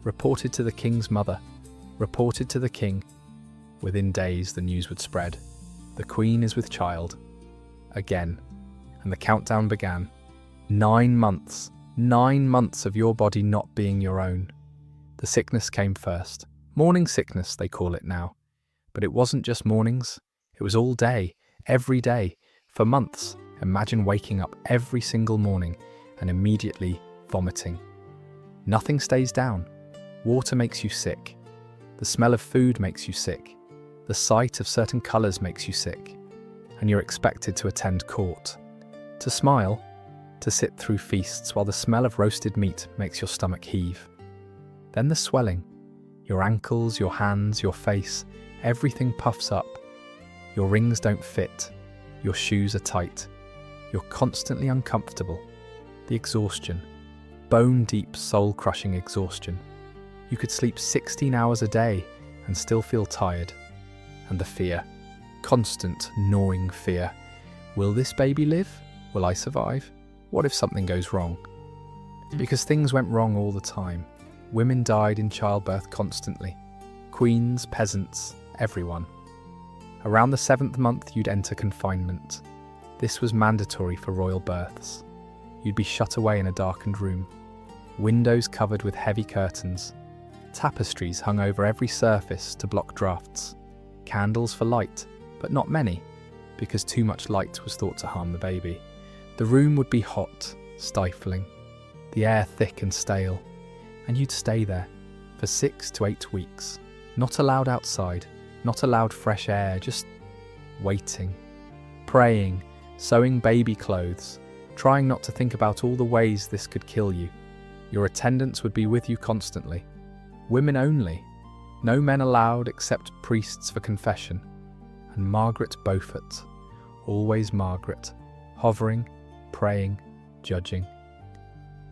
reported to the king's mother, reported to the king. Within days the news would spread. The queen is with child. Again. And the countdown began. 9 months. 9 months of your body not being your own. The sickness came first. Morning sickness, they call it now. But it wasn't just mornings. It was all day, every day, for months. Imagine waking up every single morning and immediately vomiting. Nothing stays down. Water makes you sick. The smell of food makes you sick. The sight of certain colours makes you sick. And you're expected to attend court. To smile, to sit through feasts while the smell of roasted meat makes your stomach heave. Then the swelling. Your ankles, your hands, your face, everything puffs up. Your rings don't fit. Your shoes are tight. You're constantly uncomfortable. The exhaustion. Bone-deep, soul-crushing exhaustion. You could sleep 16 hours a day and still feel tired. And the fear. Constant, gnawing fear. Will this baby live? Will I survive? What if something goes wrong? Because things went wrong all the time. Women died in childbirth constantly. Queens, peasants, everyone. Around the 7th month you'd enter confinement. This was mandatory for royal births. You'd be shut away in a darkened room. Windows covered with heavy curtains. Tapestries hung over every surface to block drafts. Candles for light, but not many, because too much light was thought to harm the baby. The room would be hot, stifling, the air thick and stale, and you'd stay there for 6 to 8 weeks, not allowed outside, not allowed fresh air, just waiting, praying, sewing baby clothes, trying not to think about all the ways this could kill you. Your attendants would be with you constantly. Women only, no men allowed except priests for confession. And Margaret Beaufort, always Margaret, hovering, praying, judging.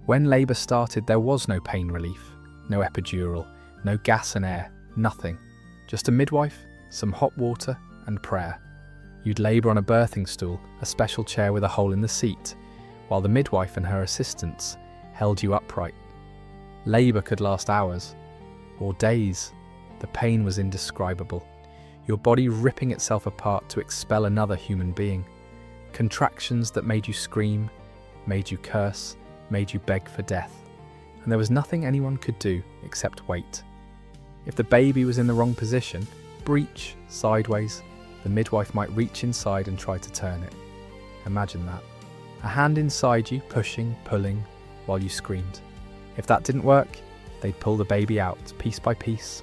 When labour started, there was no pain relief, no epidural, no gas and air, nothing. Just a midwife, some hot water, and prayer. You'd labour on a birthing stool, a special chair with a hole in the seat, while the midwife and her assistants held you upright. Labour could last hours, or days. The pain was indescribable, your body ripping itself apart to expel another human being. Contractions that made you scream, made you curse, made you beg for death. And there was nothing anyone could do except wait. If the baby was in the wrong position, breech, sideways, the midwife might reach inside and try to turn it. Imagine that. A hand inside you, pushing, pulling, while you screamed. If that didn't work, they'd pull the baby out, piece by piece.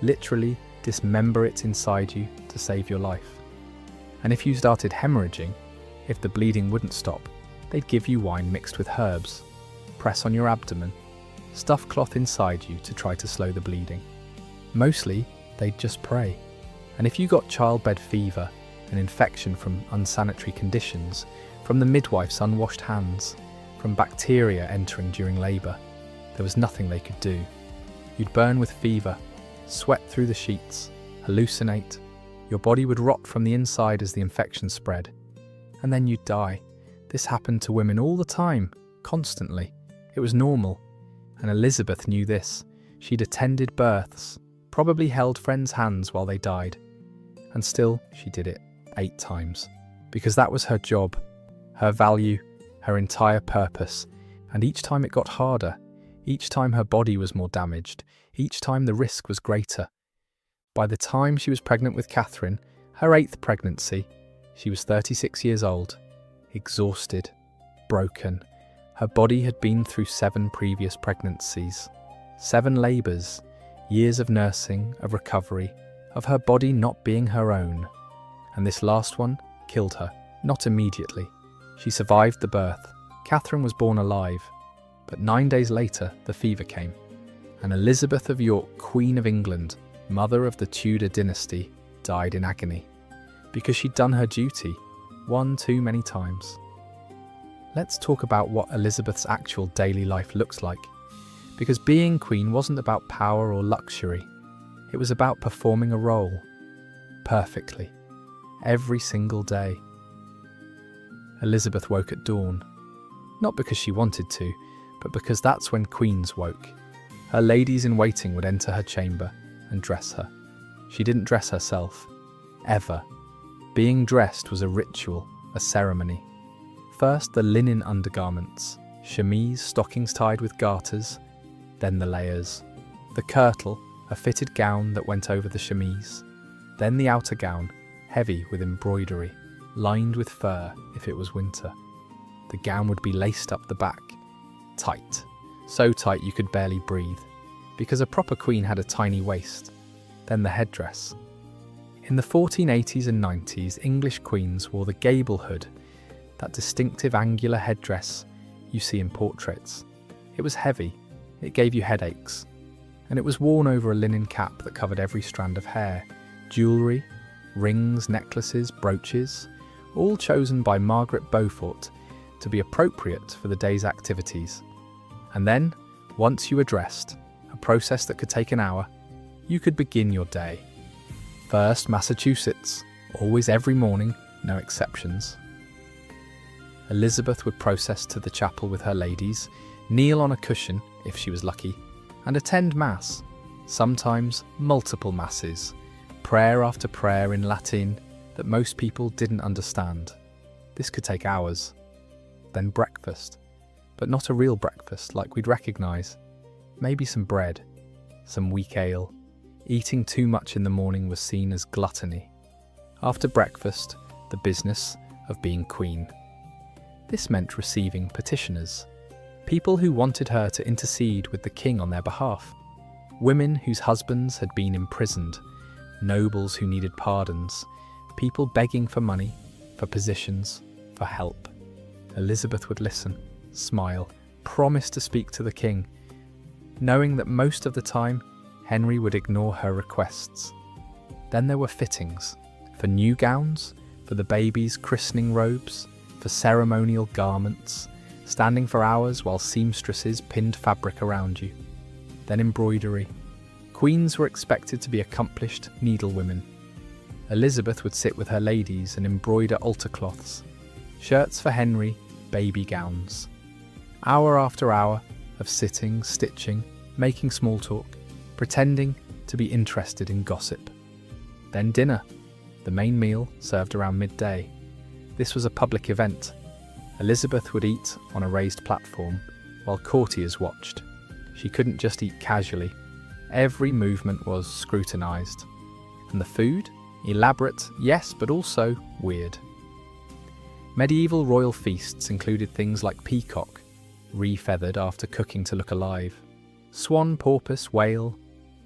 Literally dismember it inside you to save your life. And if you started hemorrhaging, if the bleeding wouldn't stop, they'd give you wine mixed with herbs, press on your abdomen, stuff cloth inside you to try to slow the bleeding. Mostly, they'd just pray. And if you got childbed fever, an infection from unsanitary conditions, from the midwife's unwashed hands, from bacteria entering during labour, there was nothing they could do. You'd burn with fever, sweat through the sheets, hallucinate. Your body would rot from the inside as the infection spread. And then you'd die. This happened to women all the time, constantly. It was normal. And Elizabeth knew this. She'd attended births, probably held friends' hands while they died. And still, she did it 8 times. Because that was her job, her value, her entire purpose. And each time it got harder. Each time her body was more damaged. Each time the risk was greater. By the time she was pregnant with Catherine, her 8th pregnancy, she was 36 years old, exhausted, broken. Her body had been through 7 previous pregnancies, 7 labours, years of nursing, of recovery, of her body not being her own. And this last one killed her, not immediately. She survived the birth. Catherine was born alive. But 9 days later, the fever came. And Elizabeth of York, Queen of England, mother of the Tudor Dynasty, died in agony. Because she'd done her duty, one too many times. Let's talk about what Elizabeth's actual daily life looks like. Because being queen wasn't about power or luxury. It was about performing a role. Perfectly. Every single day. Elizabeth woke at dawn. Not because she wanted to, but because that's when queens woke. Her ladies-in-waiting would enter her chamber and dress her. She didn't dress herself. Ever. Being dressed was a ritual, a ceremony. First the linen undergarments, chemise, stockings tied with garters, then the layers. The kirtle, a fitted gown that went over the chemise. Then the outer gown, heavy with embroidery, lined with fur if it was winter. The gown would be laced up the back, tight, so tight you could barely breathe, because a proper queen had a tiny waist. Then the headdress. In the 1480s and 90s, English queens wore the gable hood, that distinctive angular headdress you see in portraits. It was heavy, it gave you headaches, and it was worn over a linen cap that covered every strand of hair, jewellery, rings, necklaces, brooches, all chosen by Margaret Beaufort to be appropriate for the day's activities. And then, once you were dressed, a process that could take an hour, you could begin your day. First, Massachusetts, always every morning, no exceptions. Elizabeth would process to the chapel with her ladies, kneel on a cushion, if she was lucky, and attend Mass, sometimes multiple Masses, prayer after prayer in Latin that most people didn't understand. This could take hours. Then breakfast, but not a real breakfast like we'd recognise. Maybe some bread, some weak ale. Eating too much in the morning was seen as gluttony. After breakfast, the business of being queen. This meant receiving petitioners, people who wanted her to intercede with the king on their behalf, women whose husbands had been imprisoned, nobles who needed pardons, people begging for money, for positions, for help. Elizabeth would listen, smile, promise to speak to the king, knowing that most of the time Henry would ignore her requests. Then there were fittings, for new gowns, for the baby's christening robes, for ceremonial garments, standing for hours while seamstresses pinned fabric around you. Then embroidery, Queens were expected to be accomplished needlewomen. Elizabeth would sit with her ladies and embroider altar cloths, shirts for Henry, baby gowns. Hour after hour of sitting, stitching, making small talk, pretending to be interested in gossip. Then dinner, the main meal served around midday. This was a public event. Elizabeth would eat on a raised platform while courtiers watched. She couldn't just eat casually. Every movement was scrutinised. And the food? Elaborate, yes, but also weird. Medieval royal feasts included things like peacock, re-feathered after cooking to look alive, swan, porpoise, whale,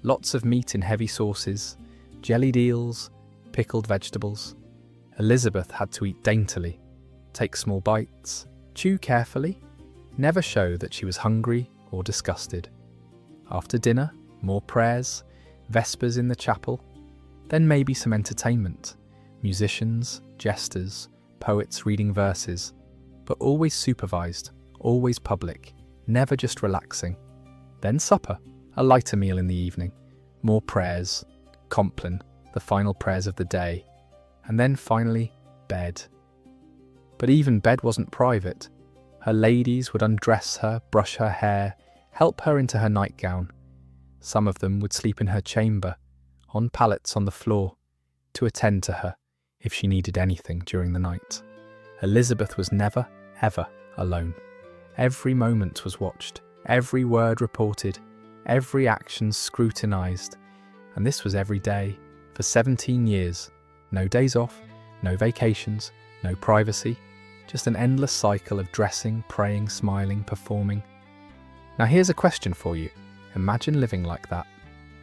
lots of meat in heavy sauces, jellied eels, pickled vegetables. Elizabeth had to eat daintily, take small bites, chew carefully, never show that she was hungry or disgusted. After dinner, more prayers, vespers in the chapel, then maybe some entertainment, musicians, jesters, poets reading verses, but always supervised, always public, never just relaxing. Then supper, a lighter meal in the evening, more prayers, compline, the final prayers of the day, and then finally, bed. But even bed wasn't private. Her ladies would undress her, brush her hair, help her into her nightgown. Some of them would sleep in her chamber, on pallets on the floor, to attend to her if she needed anything during the night. Elizabeth was never, ever alone. Every moment was watched, every word reported, every action scrutinised, and this was every day, for 17 years. No days off, no vacations, no privacy, just an endless cycle of dressing, praying, smiling, performing. Now here's a question for you. Imagine living like that,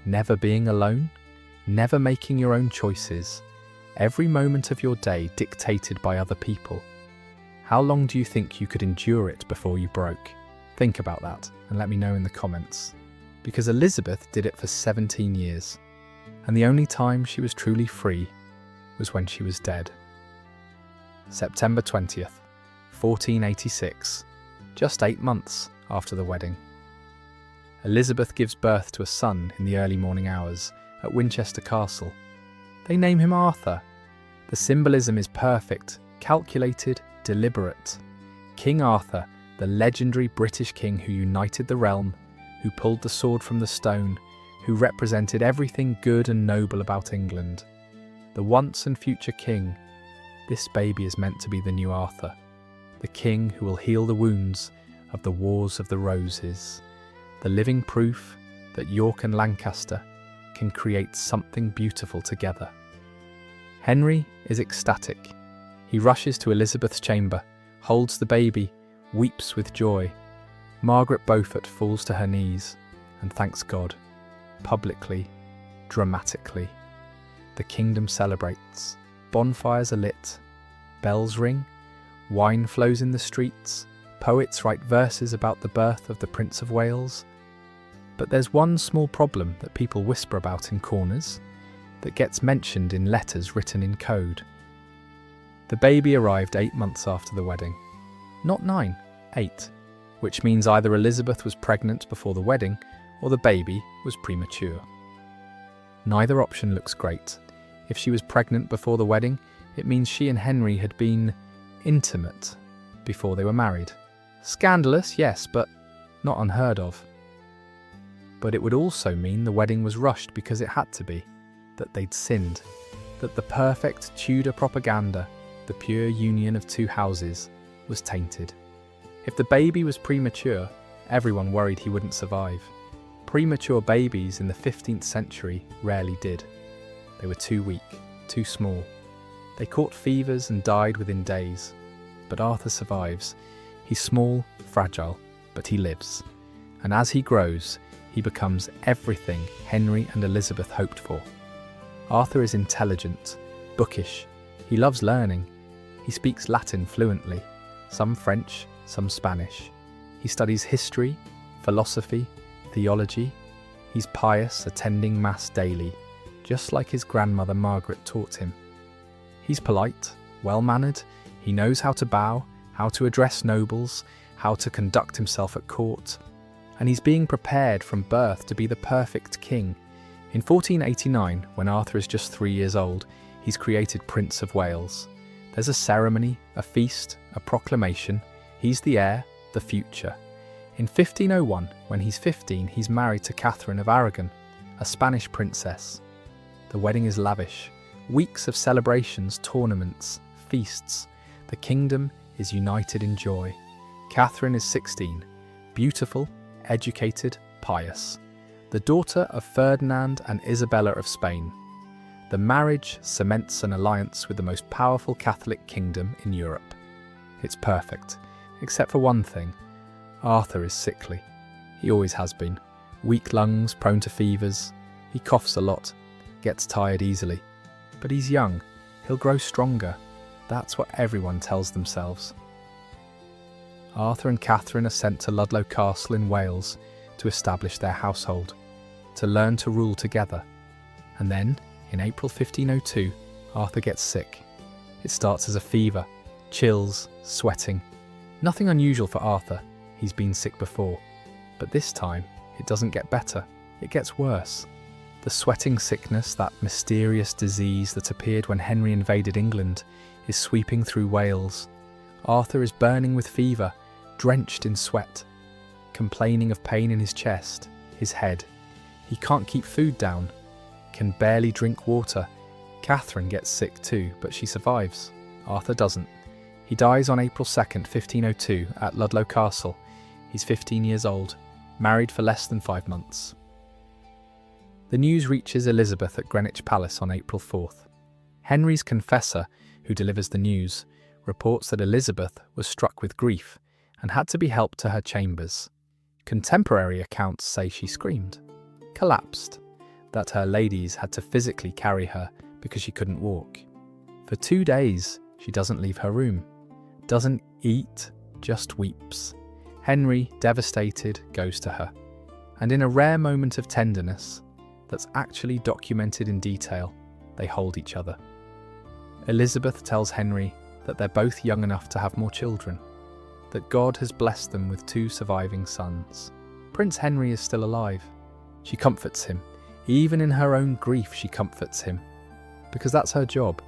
never being alone, never making your own choices, every moment of your day dictated by other people. How long do you think you could endure it before you broke? Think about that and let me know in the comments. Because Elizabeth did it for 17 years, and the only time she was truly free was when she was dead. September 20th, 1486, just 8 months after the wedding. Elizabeth gives birth to a son in the early morning hours at Winchester Castle. They name him Arthur. The symbolism is perfect, calculated, deliberate. King Arthur, the legendary British king who united the realm, who pulled the sword from the stone, who represented everything good and noble about England. The once and future king. This baby is meant to be the new Arthur, the king who will heal the wounds of the Wars of the Roses, the living proof that York and Lancaster can create something beautiful together. Henry is ecstatic. He rushes to Elizabeth's chamber, holds the baby, weeps with joy. Margaret Beaufort falls to her knees and thanks God, publicly, dramatically. The kingdom celebrates. Bonfires are lit, bells ring, wine flows in the streets, poets write verses about the birth of the Prince of Wales. But there's one small problem that people whisper about in corners, that gets mentioned in letters written in code. The baby arrived 8 months after the wedding. Not 9, 8, which means either Elizabeth was pregnant before the wedding or the baby was premature. Neither option looks great. If she was pregnant before the wedding, it means she and Henry had been intimate before they were married. Scandalous, yes, but not unheard of. But it would also mean the wedding was rushed because it had to be, that they'd sinned, that the perfect Tudor propaganda, the pure union of two houses, was tainted. If the baby was premature, everyone worried he wouldn't survive. Premature babies in the 15th century rarely did. They were too weak, too small. They caught fevers and died within days. But Arthur survives. He's small, fragile, but he lives. And as he grows, he becomes everything Henry and Elizabeth hoped for. Arthur is intelligent, bookish. He loves learning. He speaks Latin fluently, some French, some Spanish. He studies history, philosophy, theology. He's pious, attending Mass daily, just like his grandmother Margaret taught him. He's polite, well-mannered. He knows how to bow, how to address nobles, how to conduct himself at court. And he's being prepared from birth to be the perfect king. In 1489, when Arthur is just 3 years old, he's created Prince of Wales. There's a ceremony, a feast, a proclamation. He's the heir, the future. In 1501, when he's 15, he's married to Catherine of Aragon, a Spanish princess. The wedding is lavish. Weeks of celebrations, tournaments, feasts. The kingdom is united in joy. Catherine is 16, beautiful, educated, pious. The daughter of Ferdinand and Isabella of Spain. The marriage cements an alliance with the most powerful Catholic kingdom in Europe. It's perfect, except for one thing. Arthur is sickly. He always has been. Weak lungs, prone to fevers. He coughs a lot, gets tired easily. But he's young. He'll grow stronger. That's what everyone tells themselves. Arthur and Catherine are sent to Ludlow Castle in Wales to establish their household, to learn to rule together. And then, in April 1502, Arthur gets sick. It starts as a fever, chills, sweating. Nothing unusual for Arthur. He's been sick before. But this time, it doesn't get better. It gets worse. The sweating sickness, that mysterious disease that appeared when Henry invaded England, is sweeping through Wales. Arthur is burning with fever, drenched in sweat, complaining of pain in his chest, his head. He can't keep food down, can barely drink water. Catherine gets sick too, but she survives. Arthur doesn't. He dies on April 2nd, 1502, at Ludlow Castle. He's 15 years old, married for less than 5 months. The news reaches Elizabeth at Greenwich Palace on April 4th. Henry's confessor, who delivers the news, reports that Elizabeth was struck with grief and had to be helped to her chambers. Contemporary accounts say she screamed, collapsed, that her ladies had to physically carry her because she couldn't walk. For 2 days, she doesn't leave her room, doesn't eat, just weeps. Henry, devastated, goes to her, and in a rare moment of tenderness that's actually documented in detail, they hold each other. Elizabeth tells Henry that they're both young enough to have more children, that God has blessed them with 2 surviving sons. Prince Henry is still alive. She comforts him. Even in her own grief, she comforts him, because that's her job.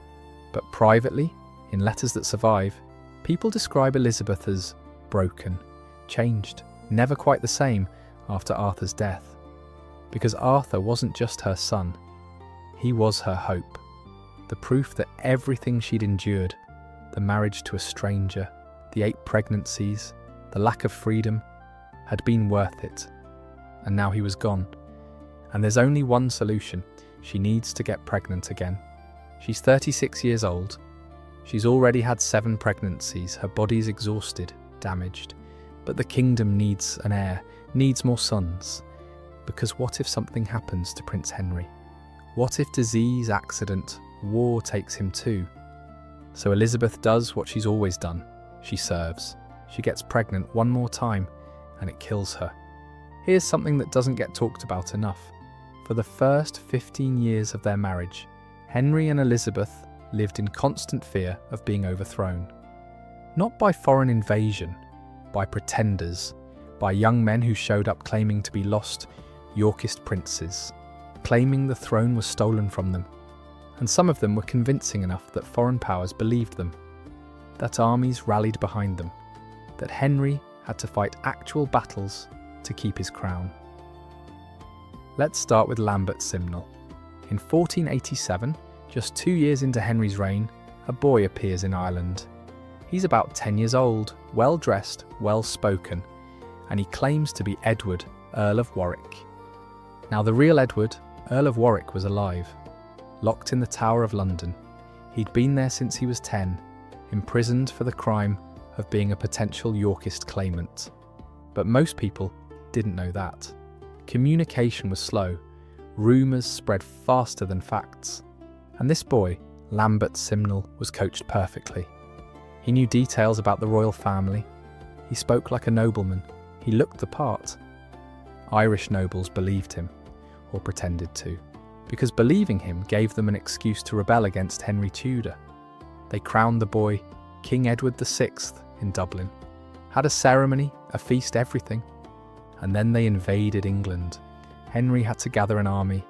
But privately, in letters that survive, people describe Elizabeth as broken, changed, never quite the same after Arthur's death. Because Arthur wasn't just her son, he was her hope. The proof that everything she'd endured, the marriage to a stranger, the 8 pregnancies, the lack of freedom, had been worth it. And now he was gone. And there's only one solution. She needs to get pregnant again. She's 36 years old. She's already had 7 pregnancies. Her body's exhausted, damaged. But the kingdom needs an heir, needs more sons. Because what if something happens to Prince Henry? What if disease, accident, war takes him too? So Elizabeth does what she's always done. She serves. She gets pregnant one more time, and it kills her. Here's something that doesn't get talked about enough. For the first 15 years of their marriage, Henry and Elizabeth lived in constant fear of being overthrown. Not by foreign invasion, by pretenders, by young men who showed up claiming to be lost Yorkist princes, claiming the throne was stolen from them. And some of them were convincing enough that foreign powers believed them, that armies rallied behind them, that Henry had to fight actual battles to keep his crown. Let's start with Lambert Simnel. In 1487, just 2 years into Henry's reign, a boy appears in Ireland. He's about 10 years old, well-dressed, well-spoken, and he claims to be Edward, Earl of Warwick. Now the real Edward, Earl of Warwick, was alive, locked in the Tower of London. He'd been there since he was 10, imprisoned for the crime of being a potential Yorkist claimant. But most people didn't know that. Communication was slow, rumours spread faster than facts. And this boy, Lambert Simnel, was coached perfectly. He knew details about the royal family. He spoke like a nobleman. He looked the part. Irish nobles believed him, or pretended to, because believing him gave them an excuse to rebel against Henry Tudor. They crowned the boy King Edward VI in Dublin, had a ceremony, a feast, everything. And then they invaded England. Henry had to gather an army.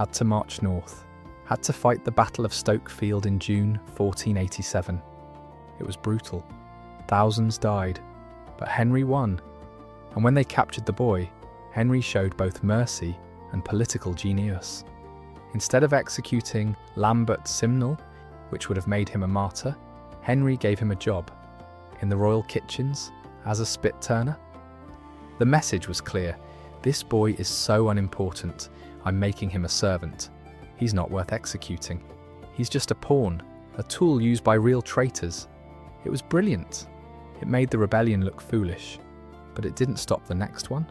had to march north, had to fight the Battle of Stoke Field in June 1487. It was brutal. Thousands died, but Henry won. And when they captured the boy, Henry showed both mercy and political genius. Instead of executing Lambert Simnel, which would have made him a martyr, Henry gave him a job in the royal kitchens as a spit turner. The message was clear. This boy is so unimportant, I'm making him a servant. He's not worth executing. He's just a pawn, a tool used by real traitors. It was brilliant. It made the rebellion look foolish, but it didn't stop the next one.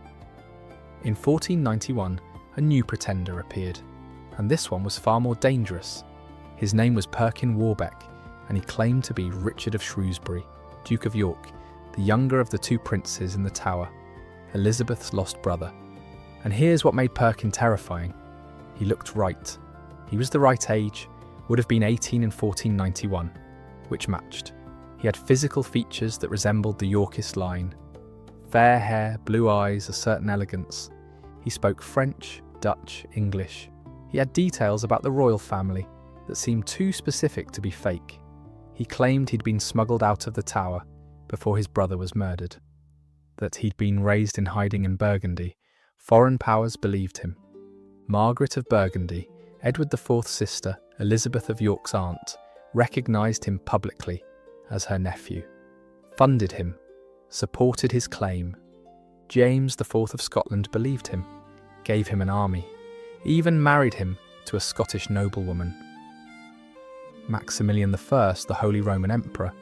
In 1491, a new pretender appeared, and this one was far more dangerous. His name was Perkin Warbeck, and he claimed to be Richard of Shrewsbury, Duke of York, the younger of the two princes in the Tower, Elizabeth's lost brother. And here's what made Perkin terrifying. He looked right. He was the right age, would have been 18 in 1491, which matched. He had physical features that resembled the Yorkist line. Fair hair, blue eyes, a certain elegance. He spoke French, Dutch, English. He had details about the royal family that seemed too specific to be fake. He claimed he'd been smuggled out of the Tower before his brother was murdered. That he'd been raised in hiding in Burgundy. Foreign powers believed him. Margaret of Burgundy, Edward IV's sister, Elizabeth of York's aunt, recognised him publicly as her nephew, funded him, supported his claim. James IV of Scotland believed him, gave him an army, even married him to a Scottish noblewoman. Maximilian I, the Holy Roman Emperor,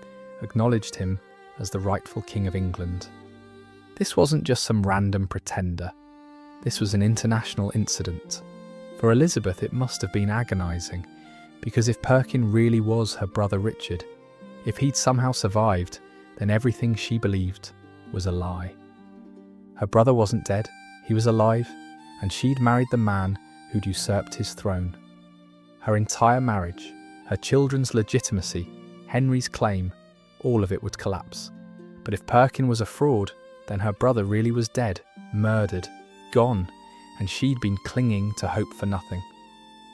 acknowledged him as the rightful King of England. This wasn't just some random pretender. This was an international incident. For Elizabeth, it must have been agonising, because if Perkin really was her brother Richard, if he'd somehow survived, then everything she believed was a lie. Her brother wasn't dead, he was alive, and she'd married the man who'd usurped his throne. Her entire marriage, her children's legitimacy, Henry's claim, all of it would collapse. But if Perkin was a fraud, then her brother really was dead, murdered, gone, and she'd been clinging to hope for nothing.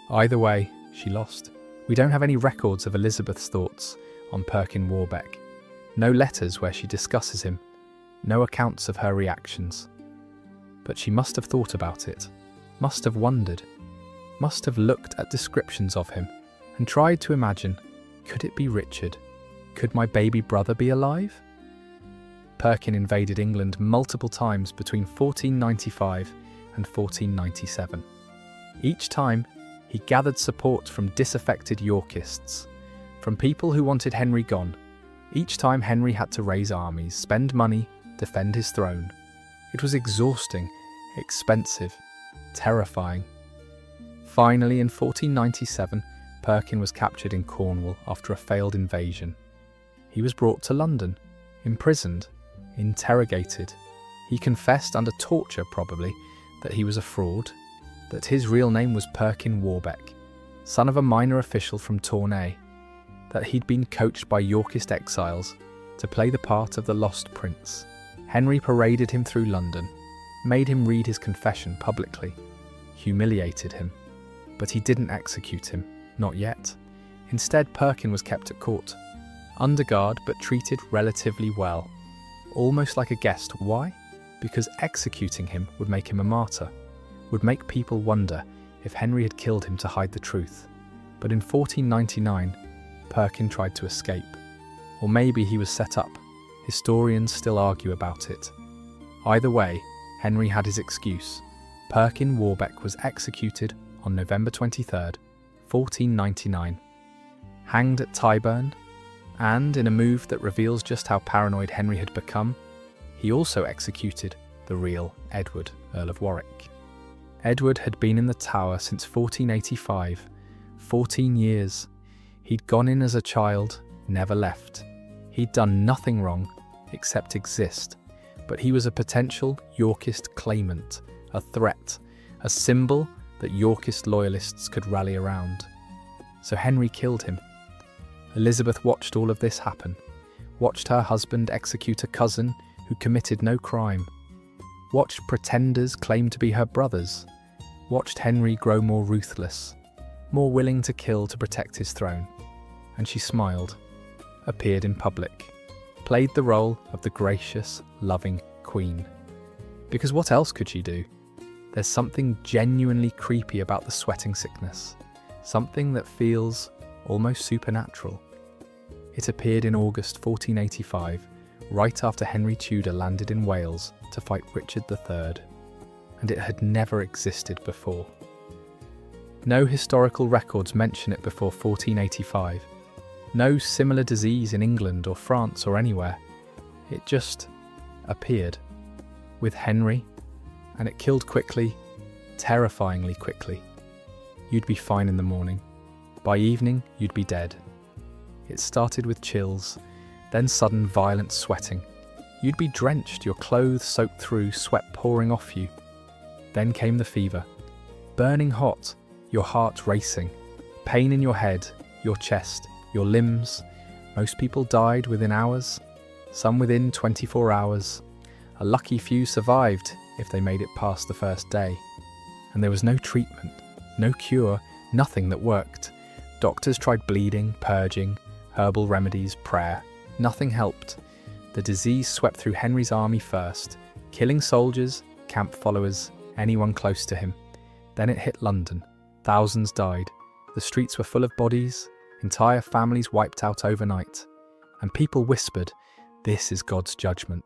Either way, she lost. We don't have any records of Elizabeth's thoughts on Perkin Warbeck. No letters where she discusses him. No accounts of her reactions. But she must have thought about it, must have wondered, must have looked at descriptions of him and tried to imagine, could it be Richard? Could my baby brother be alive? Perkin invaded England multiple times between 1495 and 1497. Each time, he gathered support from disaffected Yorkists, from people who wanted Henry gone. Each time Henry had to raise armies, spend money, defend his throne. It was exhausting, expensive, terrifying. Finally, in 1497, Perkin was captured in Cornwall after a failed invasion. He was brought to London, imprisoned, interrogated. He confessed under torture, probably, that he was a fraud, that his real name was Perkin Warbeck, son of a minor official from Tournai, that he'd been coached by Yorkist exiles to play the part of the lost prince. Henry paraded him through London, made him read his confession publicly, humiliated him. But he didn't execute him, not yet. Instead, Perkin was kept at court, under guard but treated relatively well, almost like a guest. Why? Because executing him would make him a martyr, would make people wonder if Henry had killed him to hide the truth. But in 1499, Perkin tried to escape. Or maybe he was set up. Historians still argue about it. Either way, Henry had his excuse. Perkin Warbeck was executed on November 23rd, 1499. Hanged at Tyburn, and in a move that reveals just how paranoid Henry had become, he also executed the real Edward, Earl of Warwick. Edward had been in the Tower since 1485, 14 years. He'd gone in as a child, never left. He'd done nothing wrong, except exist, but he was a potential Yorkist claimant, a threat, a symbol that Yorkist loyalists could rally around. So Henry killed him. Elizabeth watched all of this happen, watched her husband execute a cousin who committed no crime, watched pretenders claim to be her brothers, watched Henry grow more ruthless, more willing to kill to protect his throne, and she smiled, appeared in public, played the role of the gracious, loving queen. Because what else could she do? There's something genuinely creepy about the sweating sickness, something that feels almost supernatural. It appeared in August 1485, right after Henry Tudor landed in Wales to fight Richard III, and it had never existed before. No historical records mention it before 1485. No similar disease in England or France or anywhere. It just appeared with Henry, and it killed quickly, terrifyingly quickly. You'd be fine in the morning. By evening, you'd be dead. It started with chills, then sudden violent sweating. You'd be drenched, your clothes soaked through, sweat pouring off you. Then came the fever, burning hot, your heart racing, pain in your head, your chest, your limbs. Most people died within hours, some within 24 hours. A lucky few survived if they made it past the first day. And there was no treatment, no cure, nothing that worked. Doctors tried bleeding, purging, herbal remedies, prayer. Nothing helped. The disease swept through Henry's army first, killing soldiers, camp followers, anyone close to him. Then it hit London. Thousands died. The streets were full of bodies, entire families wiped out overnight. And people whispered, "This is God's judgment.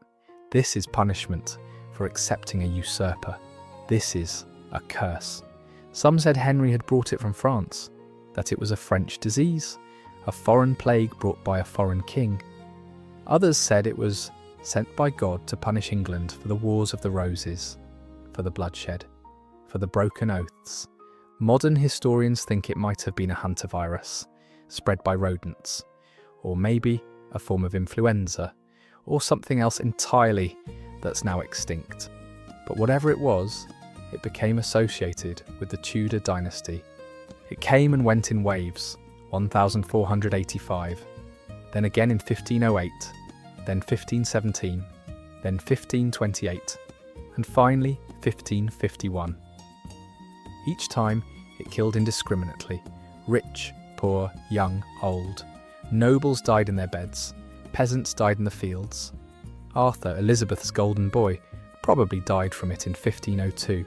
This is punishment for accepting a usurper. This is a curse." Some said Henry had brought it from France, that it was a French disease, a foreign plague brought by a foreign king. Others said it was sent by God to punish England for the Wars of the Roses, for the bloodshed, for the broken oaths. Modern historians think it might have been a hantavirus, spread by rodents, or maybe a form of influenza, or something else entirely that's now extinct. But whatever it was, it became associated with the Tudor Dynasty. It came and went in waves, 1485, then again in 1508, then 1517, then 1528, and finally 1551. Each time it killed indiscriminately, rich, poor, young, old. Nobles died in their beds, peasants died in the fields. Arthur, Elizabeth's golden boy, probably died from it in 1502.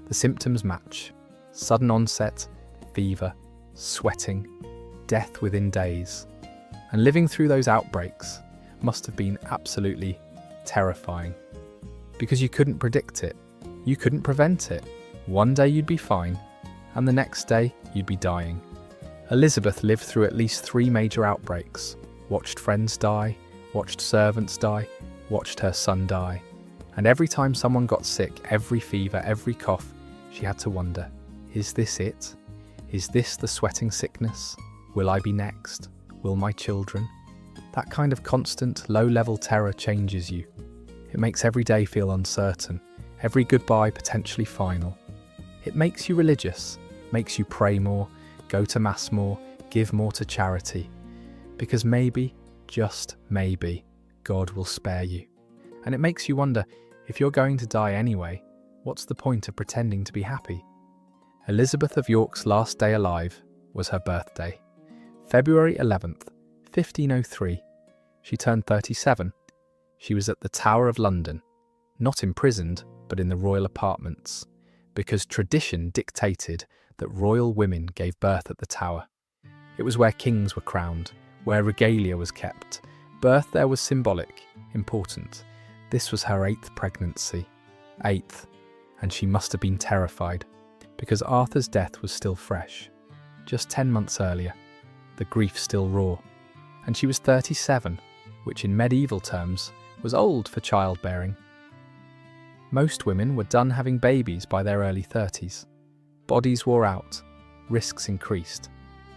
The symptoms match: sudden onset, fever, sweating, death within days. And living through those outbreaks must have been absolutely terrifying. Because you couldn't predict it, you couldn't prevent it. One day you'd be fine, and the next day you'd be dying. Elizabeth lived through at least 3 major outbreaks, watched friends die, watched servants die, watched her son die. And every time someone got sick, every fever, every cough, she had to wonder, is this it? Is this the sweating sickness? Will I be next? Will my children? That kind of constant, low-level terror changes you. It makes every day feel uncertain, every goodbye potentially final. It makes you religious, makes you pray more, go to mass more, give more to charity. Because maybe, just maybe, God will spare you. And it makes you wonder, if you're going to die anyway, what's the point of pretending to be happy? Elizabeth of York's last day alive was her birthday. February 11th, 1503. She turned 37. She was at the Tower of London, not imprisoned, but in the royal apartments, because tradition dictated that royal women gave birth at the Tower. It was where kings were crowned, where regalia was kept. Birth there was symbolic, important. This was her 8th pregnancy. 8th, and she must have been terrified, because Arthur's death was still fresh. Just 10 months earlier, the grief still raw. And she was 37, which in medieval terms was old for childbearing. Most women were done having babies by their early 30s. Bodies wore out, risks increased,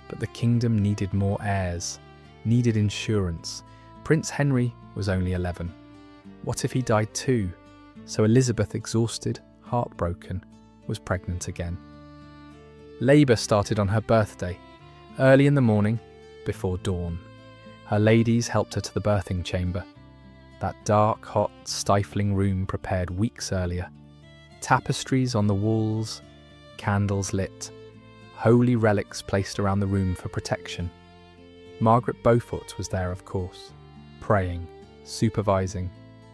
but the kingdom needed more heirs, needed insurance. Prince Henry was only 11. What if he died too? So Elizabeth, exhausted, heartbroken, was pregnant again. Labour started on her birthday, early in the morning, before dawn. Her ladies helped her to the birthing chamber, that dark, hot, stifling room prepared weeks earlier. Tapestries on the walls, candles lit, holy relics placed around the room for protection. Margaret Beaufort was there, of course, praying, supervising,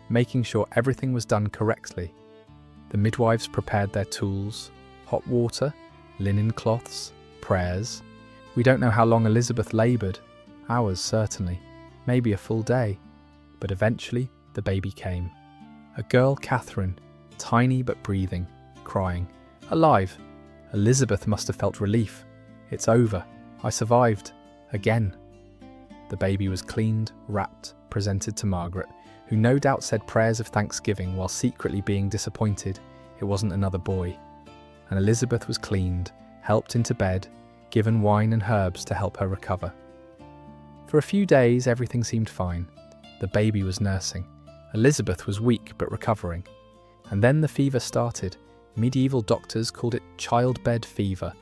making sure everything was done correctly. The midwives prepared their tools, hot water, linen cloths, prayers. We don't know how long Elizabeth laboured, hours certainly, maybe a full day, but eventually the baby came. A girl, Catherine, tiny but breathing, crying, alive. Elizabeth must have felt relief. It's over. I survived. Again. The baby was cleaned, wrapped, presented to Margaret, who no doubt said prayers of thanksgiving while secretly being disappointed it wasn't another boy. And Elizabeth was cleaned, helped into bed, given wine and herbs to help her recover. For a few days everything seemed fine. The baby was nursing. Elizabeth was weak but recovering. And then the fever started. Medieval doctors called it childbed fever.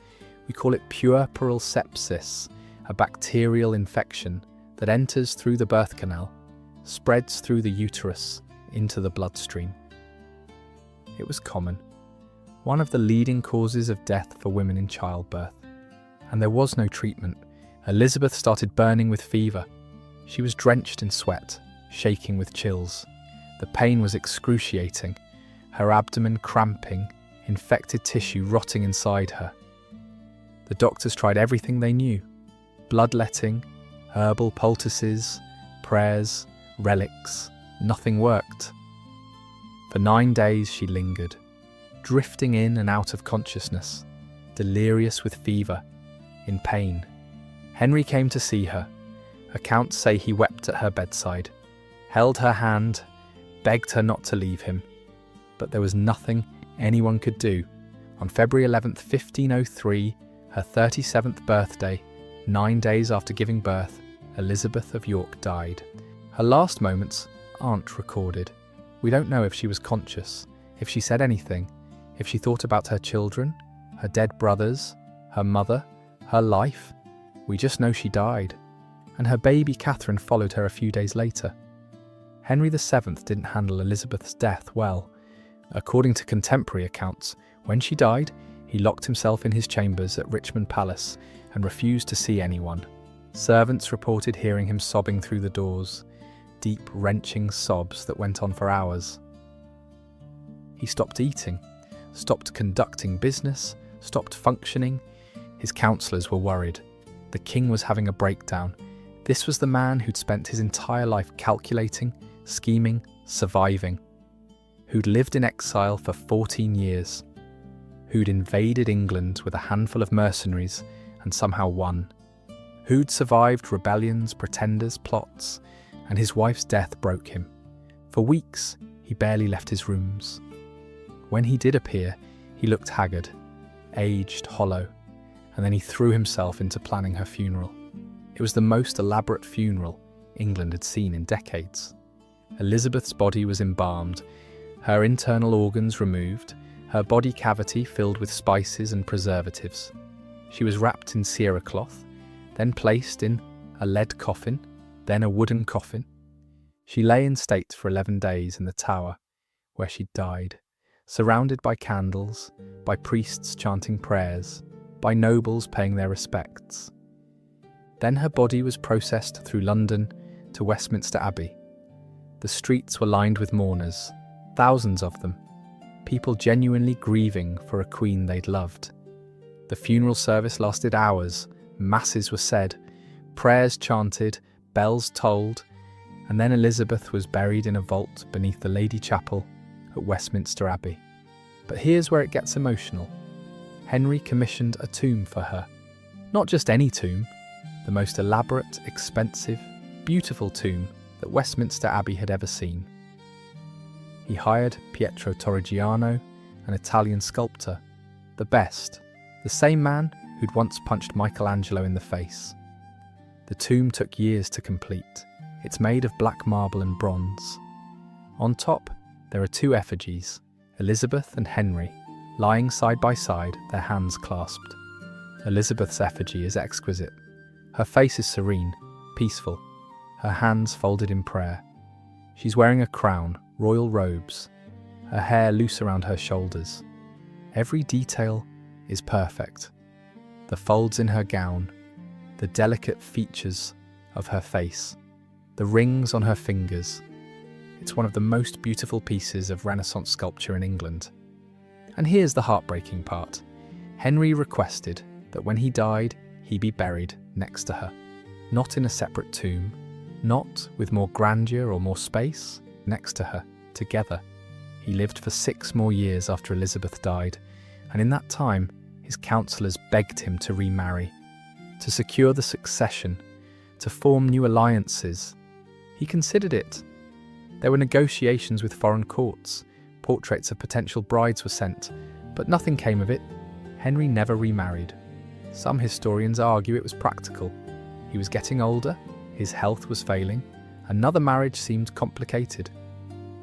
We call it puerperal sepsis, a bacterial infection that enters through the birth canal, spreads through the uterus into the bloodstream. It was common, one of the leading causes of death for women in childbirth. And there was no treatment. Elizabeth started burning with fever. She was drenched in sweat, shaking with chills. The pain was excruciating, her abdomen cramping, infected tissue rotting inside her. The doctors tried everything they knew: bloodletting, herbal poultices, prayers, relics. Nothing worked. For 9 days she lingered, drifting in and out of consciousness, delirious with fever, in pain. Henry came to see her. Accounts say he wept at her bedside, held her hand, begged her not to leave him. But there was nothing anyone could do. On February 11th, 1503, her 37th birthday, 9 days after giving birth, Elizabeth of York died. Her last moments aren't recorded. We don't know if she was conscious, if she said anything, if she thought about her children, her dead brothers, her mother, her life. We just know she died. And her baby Catherine followed her a few days later. Henry VII didn't handle Elizabeth's death well. According to contemporary accounts, when she died, he locked himself in his chambers at Richmond Palace and refused to see anyone. Servants reported hearing him sobbing through the doors, deep, wrenching sobs that went on for hours. He stopped eating, stopped conducting business, stopped functioning. His counsellors were worried. The king was having a breakdown. This was the man who'd spent his entire life calculating, scheming, surviving, who'd lived in exile for 14 years, who'd invaded England with a handful of mercenaries and somehow won, who'd survived rebellions, pretenders, plots, and his wife's death broke him. For weeks, he barely left his rooms. When he did appear, he looked haggard, aged, hollow, and then he threw himself into planning her funeral. It was the most elaborate funeral England had seen in decades. Elizabeth's body was embalmed, her internal organs removed, her body cavity filled with spices and preservatives. She was wrapped in cerecloth, then placed in a lead coffin, then a wooden coffin. She lay in state for 11 days in the Tower, where she died, surrounded by candles, by priests chanting prayers, by nobles paying their respects. Then her body was processed through London to Westminster Abbey. The streets were lined with mourners, thousands of them, people genuinely grieving for a queen they'd loved. The funeral service lasted hours, masses were said, prayers chanted, bells tolled, and then Elizabeth was buried in a vault beneath the Lady Chapel at Westminster Abbey. But here's where it gets emotional. Henry commissioned a tomb for her. Not just any tomb, the most elaborate, expensive, beautiful tomb that Westminster Abbey had ever seen. He hired Pietro Torrigiano, an Italian sculptor, the best, the same man who'd once punched Michelangelo in the face. The tomb took years to complete. It's made of black marble and bronze. On top, there are 2 effigies, Elizabeth and Henry, lying side by side, their hands clasped. Elizabeth's effigy is exquisite. Her face is serene, peaceful, her hands folded in prayer. She's wearing a crown, royal robes, her hair loose around her shoulders. Every detail is perfect. The folds in her gown, the delicate features of her face, the rings on her fingers. It's one of the most beautiful pieces of Renaissance sculpture in England. And here's the heartbreaking part. Henry requested that when he died, he be buried next to her. Not in a separate tomb, not with more grandeur or more space, next to her, together. He lived for 6 more years after Elizabeth died, and in that time, his counsellors begged him to remarry, to secure the succession, to form new alliances. He considered it. There were negotiations with foreign courts, portraits of potential brides were sent, but nothing came of it. Henry never remarried. Some historians argue it was practical. He was getting older, his health was failing, another marriage seemed complicated.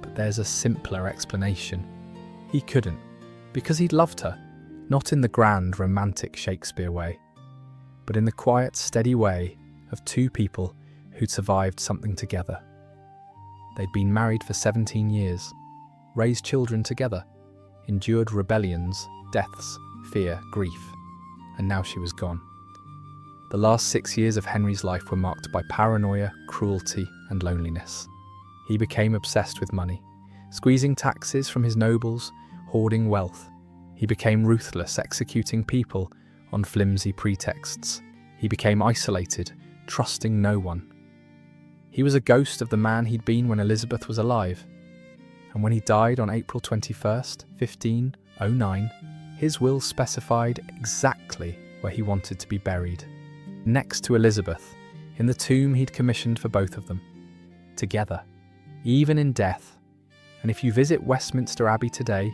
But there's a simpler explanation. He couldn't, because he'd loved her, not in the grand romantic Shakespeare way, but in the quiet, steady way of 2 people who'd survived something together. They'd been married for 17 years, raised children together, endured rebellions, deaths, fear, grief, and now she was gone. The last 6 years of Henry's life were marked by paranoia, cruelty, and loneliness. He became obsessed with money, squeezing taxes from his nobles, hoarding wealth. He became ruthless, executing people on flimsy pretexts. He became isolated, trusting no one. He was a ghost of the man he'd been when Elizabeth was alive. And when he died on April 21st, 1509, his will specified exactly where he wanted to be buried. Next to Elizabeth, in the tomb he'd commissioned for both of them. Together, even in death. And if you visit Westminster Abbey today,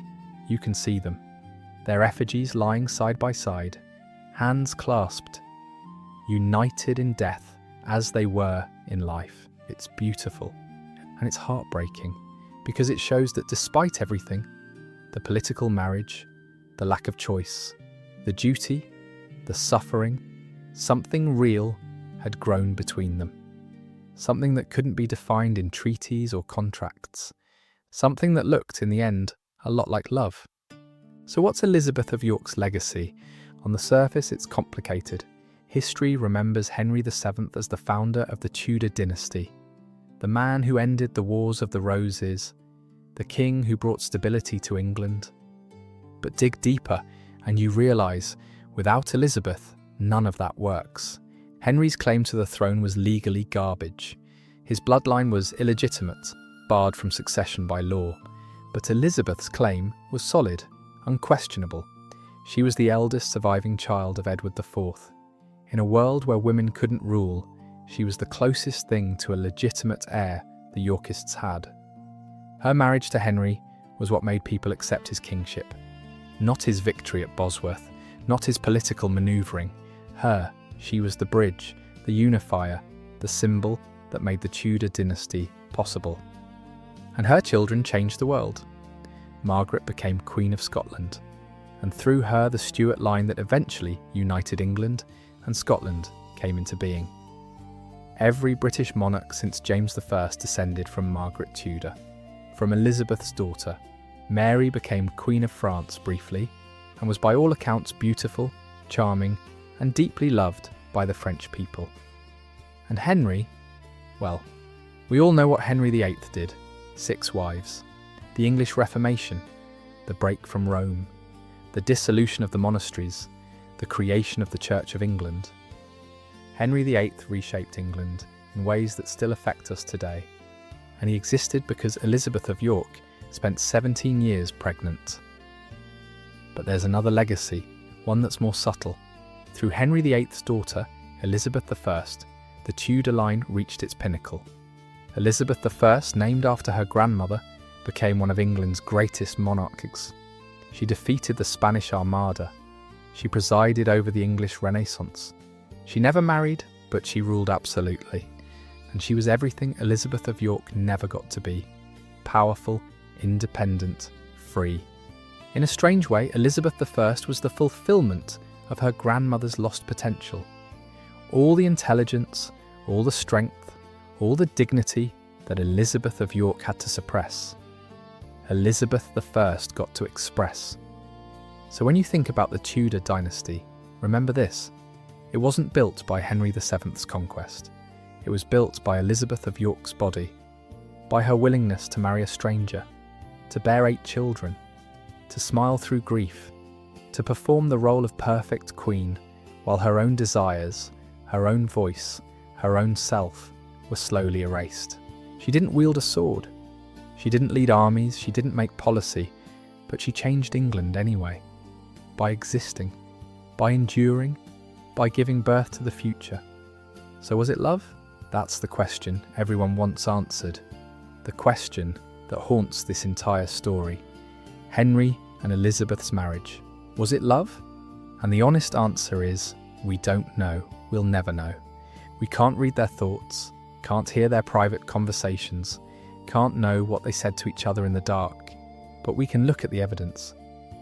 you can see them. Their effigies lying side by side, hands clasped, united in death as they were in life. It's beautiful, and it's heartbreaking, because it shows that despite everything, the political marriage, the lack of choice, the duty, the suffering, something real had grown between them. Something that couldn't be defined in treaties or contracts. Something that looked, in the end, a lot like love. So what's Elizabeth of York's legacy? On the surface, it's complicated. History remembers Henry VII as the founder of the Tudor Dynasty, the man who ended the Wars of the Roses, the king who brought stability to England. But dig deeper, and you realise, without Elizabeth, none of that works. Henry's claim to the throne was legally garbage. His bloodline was illegitimate, barred from succession by law. But Elizabeth's claim was solid, unquestionable. She was the eldest surviving child of Edward IV. In a world where women couldn't rule, she was the closest thing to a legitimate heir the Yorkists had. Her marriage to Henry was what made people accept his kingship. Not his victory at Bosworth, not his political manoeuvring. She was the bridge, the unifier, the symbol that made the Tudor dynasty possible. And her children changed the world. Margaret became Queen of Scotland, and through her the Stuart line that eventually united England and Scotland came into being. Every British monarch since James I descended from Margaret Tudor. From Elizabeth's daughter, Mary became Queen of France briefly, and was by all accounts beautiful, charming, and deeply loved by the French people. And Henry, well, we all know what Henry VIII did. 6 wives. The English Reformation, the break from Rome, the dissolution of the monasteries, the creation of the Church of England. Henry VIII reshaped England in ways that still affect us today, and he existed because Elizabeth of York spent 17 years pregnant. But there's another legacy, one that's more subtle. Through Henry VIII's daughter, Elizabeth I, the Tudor line reached its pinnacle. Elizabeth I, named after her grandmother, became one of England's greatest monarchs. She defeated the Spanish Armada. She presided over the English Renaissance. She never married, but she ruled absolutely. And she was everything Elizabeth of York never got to be. Powerful, independent, free. In a strange way, Elizabeth I was the fulfillment of her grandmother's lost potential. All the intelligence, all the strength, all the dignity that Elizabeth of York had to suppress, Elizabeth I got to express. So when you think about the Tudor Dynasty, remember this: it wasn't built by Henry VII's conquest. It was built by Elizabeth of York's body, by her willingness to marry a stranger, to bear 8 children, to smile through grief, to perform the role of perfect queen while her own desires, her own voice, her own self were slowly erased. She didn't wield a sword. She didn't lead armies. She didn't make policy. But she changed England anyway. By existing, by enduring, by giving birth to the future. So was it love? That's the question everyone wants answered. The question that haunts this entire story. Henry and Elizabeth's marriage. Was it love? And the honest answer is, we don't know. We'll never know. We can't read their thoughts, can't hear their private conversations, can't know what they said to each other in the dark. But we can look at the evidence.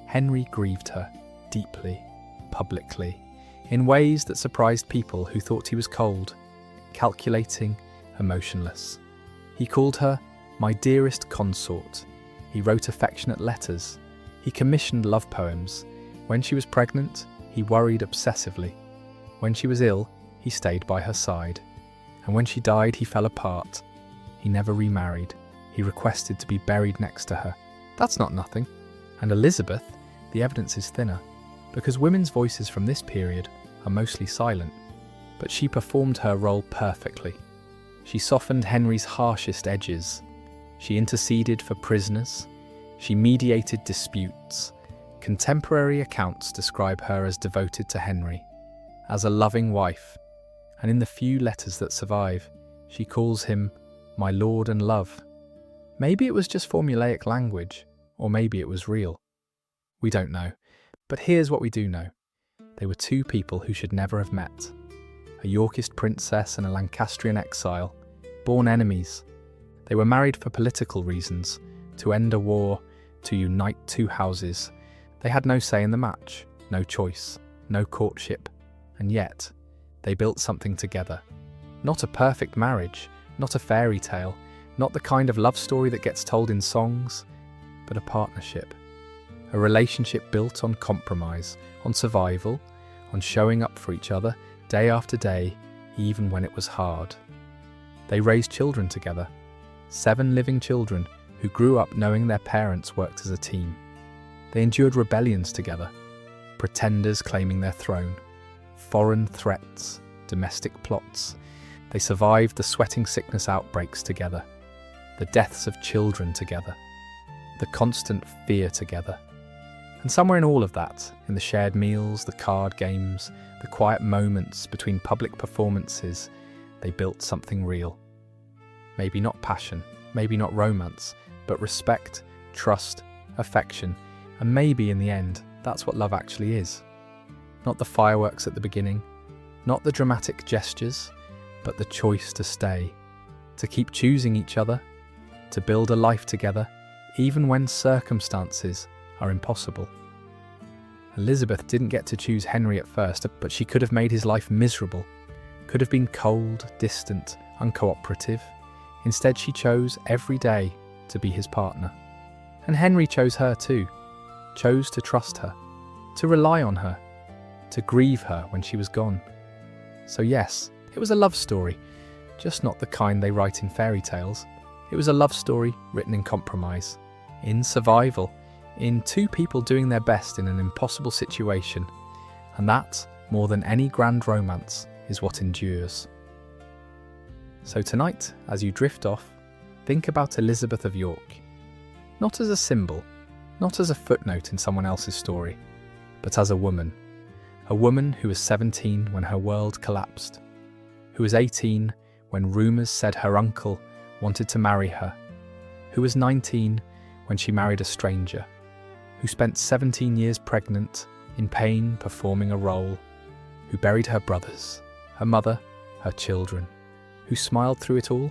Henry grieved her, deeply, publicly, in ways that surprised people who thought he was cold, calculating, emotionless. He called her my dearest consort. He wrote affectionate letters. He commissioned love poems. When she was pregnant, he worried obsessively. When she was ill, he stayed by her side. And when she died, he fell apart. He never remarried. He requested to be buried next to her. That's not nothing. And Elizabeth, the evidence is thinner, because women's voices from this period are mostly silent. But she performed her role perfectly. She softened Henry's harshest edges. She interceded for prisoners. She mediated disputes. Contemporary accounts describe her as devoted to Henry, as a loving wife, and in the few letters that survive, she calls him my lord and love. Maybe it was just formulaic language, or maybe it was real. We don't know, but here's what we do know. They were 2 people who should never have met. A Yorkist princess and a Lancastrian exile, born enemies. They were married for political reasons, to end a war, to unite 2 houses. They had no say in the match, no choice, no courtship, and yet they built something together. Not a perfect marriage, not a fairy tale, not the kind of love story that gets told in songs, but a partnership. A relationship built on compromise, on survival, on showing up for each other day after day, even when it was hard. They raised children together, 7 living children who grew up knowing their parents worked as a team. They endured rebellions together, pretenders claiming their throne, foreign threats, domestic plots. They survived the sweating sickness outbreaks together, the deaths of children together, the constant fear together. And somewhere in all of that, in the shared meals, the card games, the quiet moments between public performances, they built something real. Maybe not passion, maybe not romance, but respect, trust, affection, and maybe in the end, that's what love actually is. Not the fireworks at the beginning, not the dramatic gestures, but the choice to stay, to keep choosing each other, to build a life together, even when circumstances are impossible. Elizabeth didn't get to choose Henry at first, but she could have made his life miserable, could have been cold, distant, uncooperative. Instead, she chose every day to be his partner. And Henry chose her too, chose to trust her, to rely on her, to grieve her when she was gone. So yes, it was a love story, just not the kind they write in fairy tales. It was a love story written in compromise, in survival, in 2 people doing their best in an impossible situation. And that, more than any grand romance, is what endures. So tonight, as you drift off, think about Elizabeth of York. Not as a symbol, not as a footnote in someone else's story, but as a woman. A woman who was 17 when her world collapsed, who was 18 when rumours said her uncle wanted to marry her, who was 19 when she married a stranger, who spent 17 years pregnant, in pain performing a role, who buried her brothers, her mother, her children, who smiled through it all,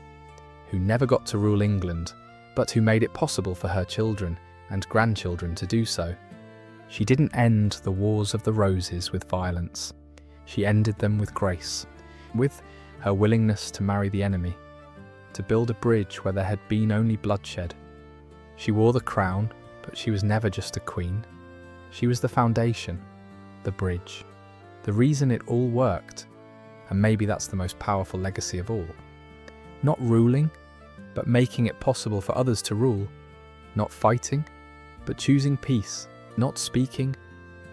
who never got to rule England, but who made it possible for her children and grandchildren to do so. She didn't end the wars of the roses with violence. She ended them with grace, with her willingness to marry the enemy, to build a bridge where there had been only bloodshed. She wore the crown, but she was never just a queen. She was the foundation, the bridge, the reason it all worked, and maybe that's the most powerful legacy of all. Not ruling, but making it possible for others to rule. Not fighting, but choosing peace. Not speaking,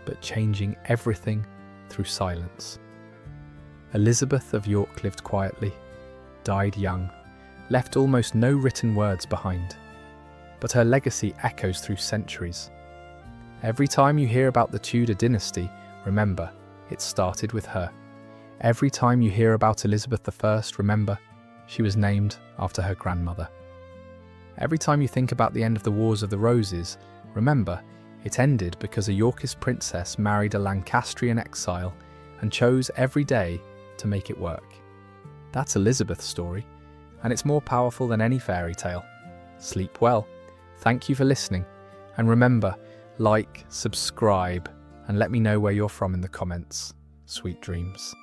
but changing everything through silence. Elizabeth of York lived quietly, died young, left almost no written words behind. But her legacy echoes through centuries. Every time you hear about the Tudor dynasty, remember, it started with her. Every time you hear about Elizabeth I, remember, she was named after her grandmother. Every time you think about the end of the Wars of the Roses, remember, it ended because a Yorkist princess married a Lancastrian exile and chose every day to make it work. That's Elizabeth's story, and it's more powerful than any fairy tale. Sleep well. Thank you for listening, and remember, like, subscribe, and let me know where you're from in the comments. Sweet dreams.